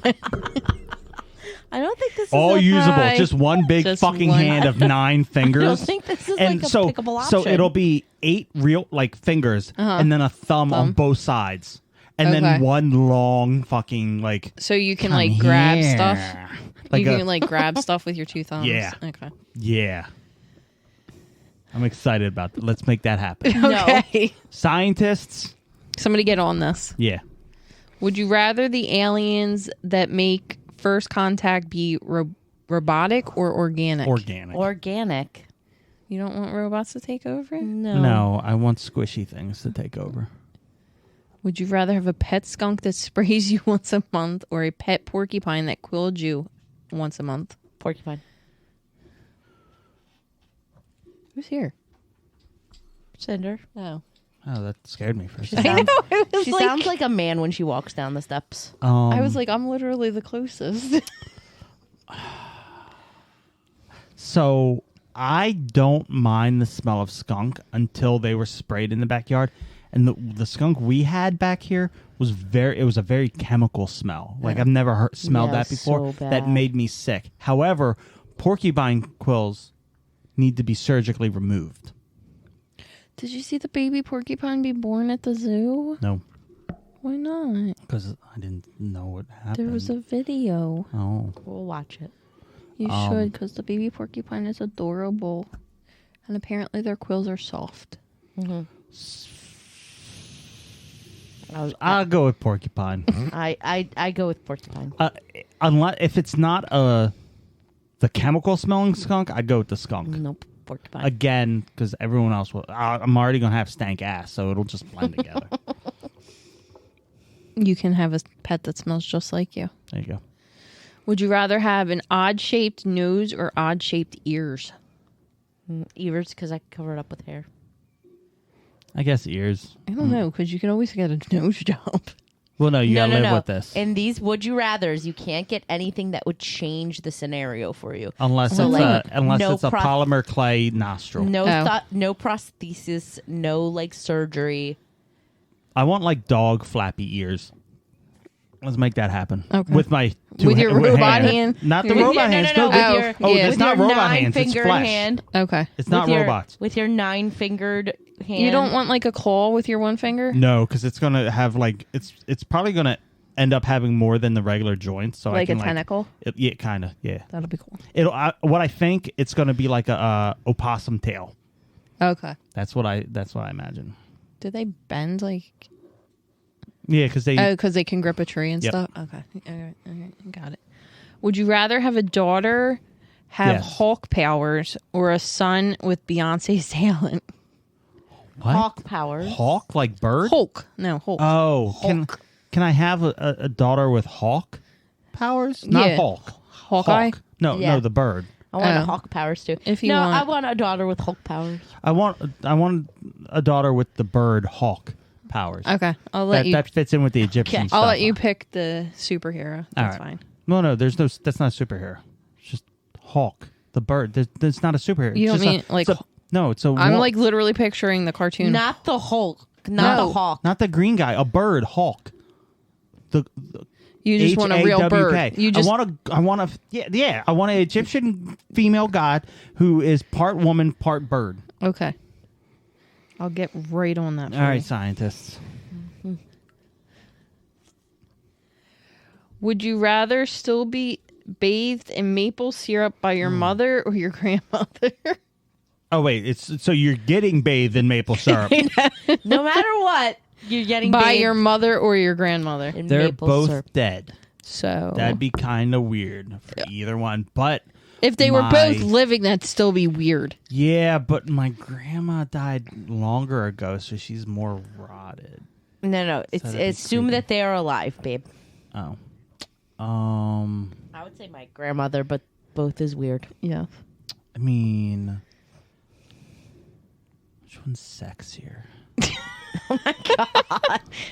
I don't think this is All a, usable. Hi. Just one big Just fucking one. hand of 9 fingers. I don't think this is and like a so, pickable option. so it'll be 8 real fingers and then a thumb on both sides. And Okay. then one long fucking So you can come grab here. stuff. Like you a- can grab stuff with your 2 thumbs. Yeah. Okay. Yeah. I'm excited about that. Let's make that happen. Okay. Scientists, Somebody get on this. yeah. Would you rather the aliens that make first contact be robotic or organic? Organic. You don't want robots to take over? No, I want squishy things to take over. Would you rather have a pet skunk that sprays you once a month or a pet porcupine that quilled you once a month? Porcupine. Who's here? Cinder. Oh. Oh, that scared me for a She second. sounds, It was she like, sounds like a man when she walks down the steps. I was like, I'm literally the closest. So I don't mind the smell of skunk until they were sprayed in the backyard. And the skunk we had back here was it was a very chemical smell. Like I've never smelled Yeah, that before. so That bad. made me sick. However, porcupine quills need to be surgically removed. Did you see the baby porcupine be born at the zoo? No, Why not? because I didn't know what happened. There was a video. Oh. We'll watch it. You should, because the baby porcupine is adorable. And apparently their quills are soft. I'll go with porcupine. I go with porcupine. Unless if it's not the chemical smelling skunk, I'd go with the skunk. Nope. Porcupine. Again, because everyone else will. I'm already gonna have stank ass, so it'll just blend together. You can have a pet that smells just like you. There you go. Would you rather have an odd-shaped nose or odd-shaped ears? Ears, because I can cover it up with hair. I guess ears. I don't know, because you can always get a nose job. Well, no, you gotta live with this. In these would you rathers, you can't get anything that would change the scenario for you. Unless So, it's like, a no polymer clay nostril. No Oh. no prosthesis, no surgery. I want dog flappy ears. Let's make that happen. Okay. With my With your robot hand? Not the With your- robot hands. No, No, Oh, with your, oh, yeah. it's not with your robot hands. It's 9-fingered flesh. hand. Okay. It's not with your, robots. With your 9-fingered hand. You don't want a claw with your one finger? No, because it's gonna have it's probably gonna end up having more than the regular joints. So I Like a can, tentacle? Yeah, kind of. Yeah. That'll be cool. What I think it's gonna be like a opossum tail. Okay. That's what I imagine. Do they bend Yeah, because they. because they can grip a tree and Yep. stuff? Okay. Okay. Got it. Would you rather have a daughter have Yes. Hulk powers or a son with Beyonce's talent? what? Hawk powers. Hawk like bird? Hulk. No, Hulk. Oh, can I have a daughter with hawk powers? Not Yeah. Hulk. Hawkeye? Hawk. No, Yeah. no, the bird. I want Oh. a hawk powers too. If you no, want- I want a daughter with Hulk powers. I want a daughter with the bird hawk powers. Okay. I'll let you. That fits in with the Egyptian Okay. stuff. I'll let you pick the superhero. That's All right. fine. No, that's not a superhero. It's just hawk, the bird. That's not a superhero. You It's don't just mean, like- no, it's a. I'm wa- literally picturing the cartoon. Not the Hulk. Not No. the hawk. not the green guy. A bird, hawk. The You just want a real HAWK. bird. You just I want a yeah. I want an Egyptian female god who is part woman, part bird. okay. I'll get right on that. For All right, you. scientists. Would you rather still be bathed in maple syrup by your mother or your grandmother? Oh wait, it's so you're getting bathed in maple syrup. No matter what, you're getting By bathed your mother or your grandmother? in They're maple both syrup. dead. So That'd be kind of weird for either one. But if they were my- both living, that'd still be weird. yeah, but my grandma died longer ago, so she's more rotted. No. It's that'd be assume creepy. that they are alive, babe. Oh, I would say my grandmother, but both is weird. Yeah. I mean, which one's sexier?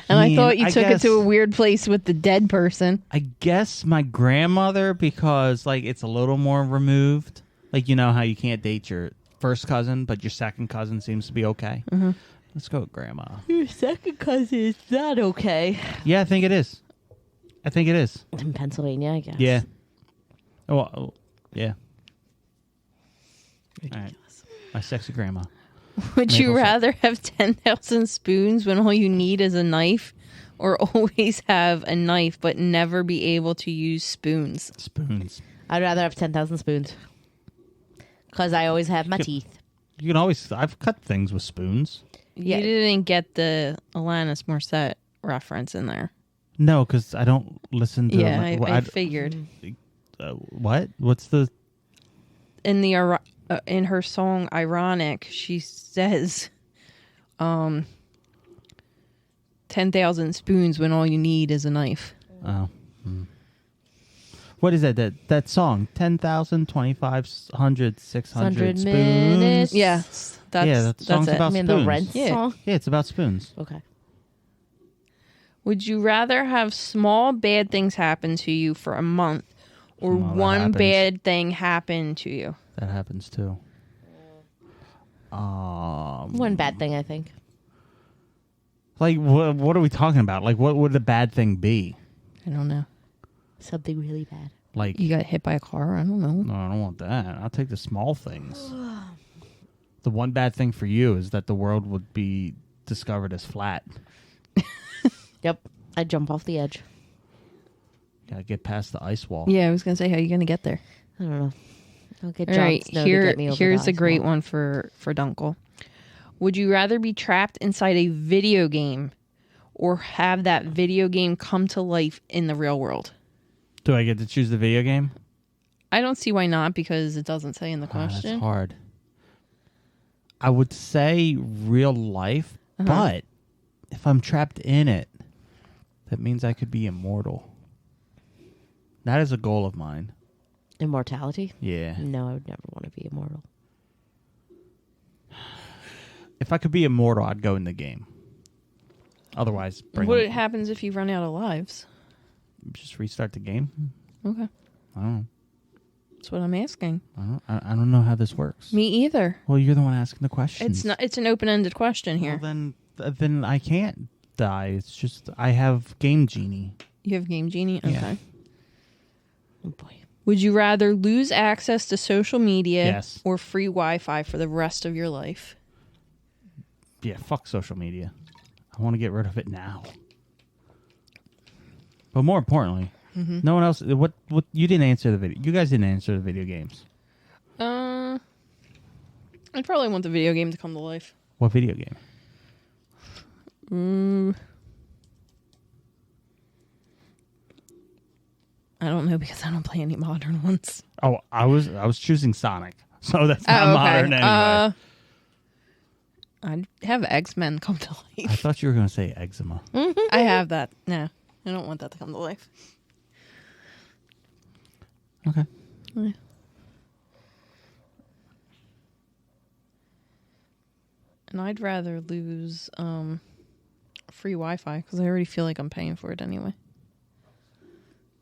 And I thought you I took guess- it to a weird place with the dead person. I guess my grandmother, because it's a little more removed. You know how you can't date your first cousin, but your second cousin seems to be okay. Mm-hmm. Let's go with grandma. Your second cousin is not okay. Yeah, I think it is. In Pennsylvania, I guess. Yeah. Yeah. All right. My sexy grandma. Would you Maple syrup. rather have 10,000 spoons when all you need is a knife, or always have a knife but never be able to use spoons? Spoons. I'd rather have 10,000 spoons. Because I always have my teeth. You can always. I've cut things with spoons. Yeah. You didn't get the Alanis Morissette reference in there. No, because I don't listen to. Yeah, I figured. What? What's the? In the in her song "Ironic," she says, 10,000 spoons when all you need is a knife." Oh. What is that? That song? 10,000, 2,500, 600 spoons. minutes. Yes, That song's it. about I mean, spoons. the Rent Yeah. song? Yeah, it's about spoons. Okay. Would you rather have small bad things happen to you for a month, or Well, that one happens. bad thing happen to you? That happens too. One bad thing, I think. Like, what are we talking about? Like, what would the bad thing be? I don't know. Something really bad. Like, You got hit by a car? I don't know. no, I don't want that. I'll take the small things. The one bad thing for you is that the world would be discovered as flat. Yep. I'd jump off the edge. Gotta get past the ice wall. Yeah, I was gonna say, how are you gonna get there? I don't know. I'll get All Jon right, Snow to get me over here's the a great ice wall. one for Dunkel. Would you rather be trapped inside a video game, or have that video game come to life in the real world? Do I get to choose the video game? I don't see why not, because it doesn't say in the That's question. hard. I would say real life, but if I'm trapped in it, that means I could be immortal. That is a goal of mine. Immortality? Yeah. No, I would never want to be immortal. If I could be immortal, I'd go in the game. Otherwise, What happens if you run out of lives? just restart the game. Okay, I don't know. that's what I'm asking. I don't know how this works. Me either. Well, you're the one asking the questions. It's not. It's an open-ended question here. Well, then I can't die. It's just I have Game Genie. You have Game Genie? Okay. Yeah. Oh, boy. Would you rather lose access to social media Yes. or free Wi-Fi for the rest of your life? Yeah, fuck social media. I want to get rid of it now. But more importantly, no one else. What? You didn't answer the video. You guys didn't answer the video games. I'd probably want the video game to come to life. What video game? I don't know, because I don't play any modern ones. Oh, I was choosing Sonic, so that's not modern anyway. I'd have X-Men come to I life. thought you were going to say eczema. I have that. No, I don't want that to come to life. Okay. And I'd rather lose free Wi-Fi, because I already feel like I'm paying for it anyway.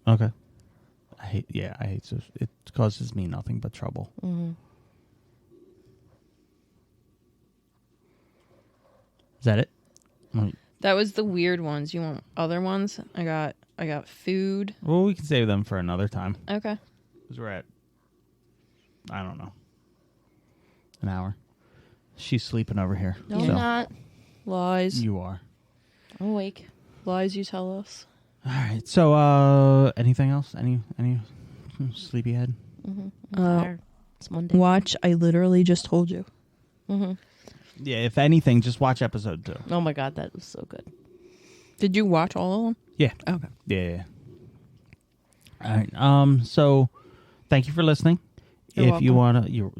Okay. I hate social. It causes me nothing but trouble. Is that it? That was the weird ones. You want other ones? I got food. Well, we can save them for another time. Okay. Because we're at, I don't know, an hour. She's sleeping over here. No, so I'm not. Lies. You are. I'm awake. Lies you tell us. All right. So, anything else? Any sleepyhead? I'm tired. It's Monday. Watch, I literally just told you. Yeah. If anything, just watch episode 2. Oh my god, that was so good. Did you watch all of them? Yeah. Okay. Yeah. All right. So, thank you for listening. You're If you want to,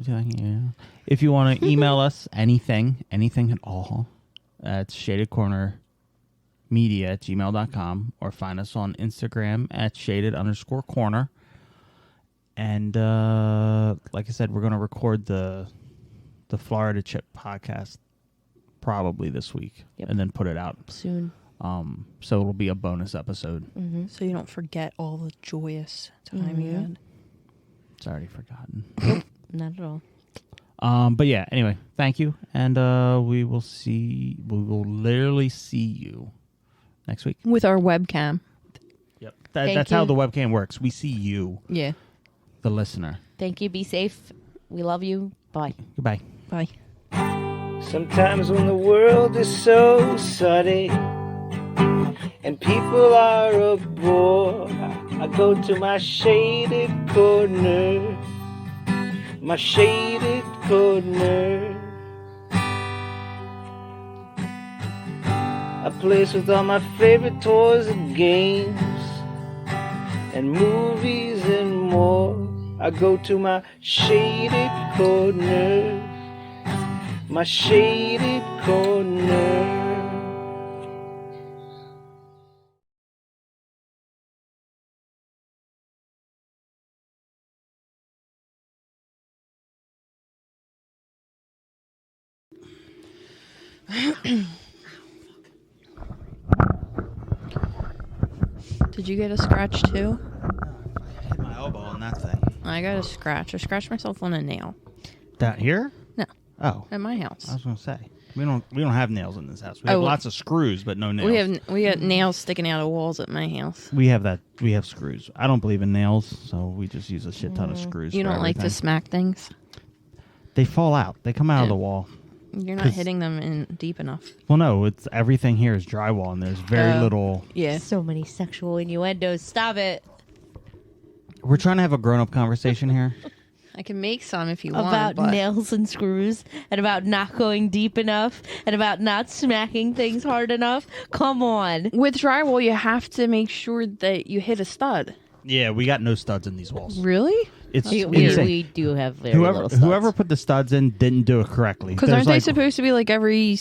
if you want to email us anything at all, it's shadedcornermedia@gmail.com, or find us on Instagram at shaded_corner. And like I said, we're going to record the Florida Chip podcast probably this week, Yep. and then put it out. Soon. So it'll be a bonus episode. So you don't forget all the joyous time you had. It's already forgotten. Not at all. But yeah, anyway, thank you. And we will literally see you next week. With our webcam. Yep. Thank That's how you. the webcam works. We see you. Yeah. the listener. Thank you. Be safe. We love you. Bye. Goodbye. Bye. Sometimes when the world is so suddy and people are a bore, I go to my shaded corner, my shaded corner. A place with all my favorite toys and games and movies and more. I go to my shaded corner, my shaded corner. Did you get a scratch too? I hit my elbow on that thing. I got a scratch. I scratched myself on a nail. That here? No, Oh, at my house. I was gonna say we don't have nails in this house. We have lots of screws, but no nails. We got nails sticking out of walls at my house. We have screws. I don't believe in nails, so we just use a shit ton of screws. You for don't like to everything. smack things? They fall out. They come out of the wall. You're not 'Cause- hitting them in deep enough. Well, no, it's everything here is drywall, and there's very little. Yeah. So many sexual innuendos. Stop it. We're trying to have a grown-up conversation here. I can make some if you want. About but nails and screws, and about not going deep enough, and about not smacking things hard enough. Come on. with drywall, you have to make sure that you hit a stud. Yeah, we got no studs in these walls. Really? It's We insane. do have very little studs. Whoever put the studs in didn't do it correctly. Because There's aren't they like- supposed to be like every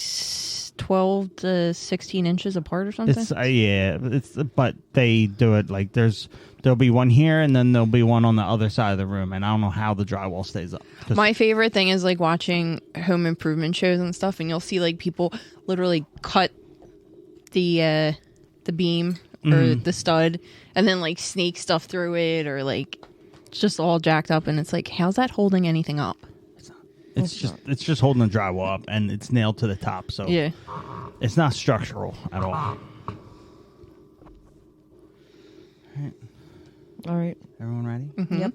12 to 16 inches apart or something? It's but they do it like there'll be one here and then there'll be one on the other side of the room, and I don't know how the drywall stays up. 'Cause- My favorite thing is like watching home improvement shows and stuff, and you'll see like people literally cut the beam or the stud and then like snake stuff through it, or like it's just all jacked up, and it's like, how's that holding anything up? it's just holding the drywall up, and it's nailed to the top, so Yeah. it's not structural at all. All right. Everyone ready? Yep.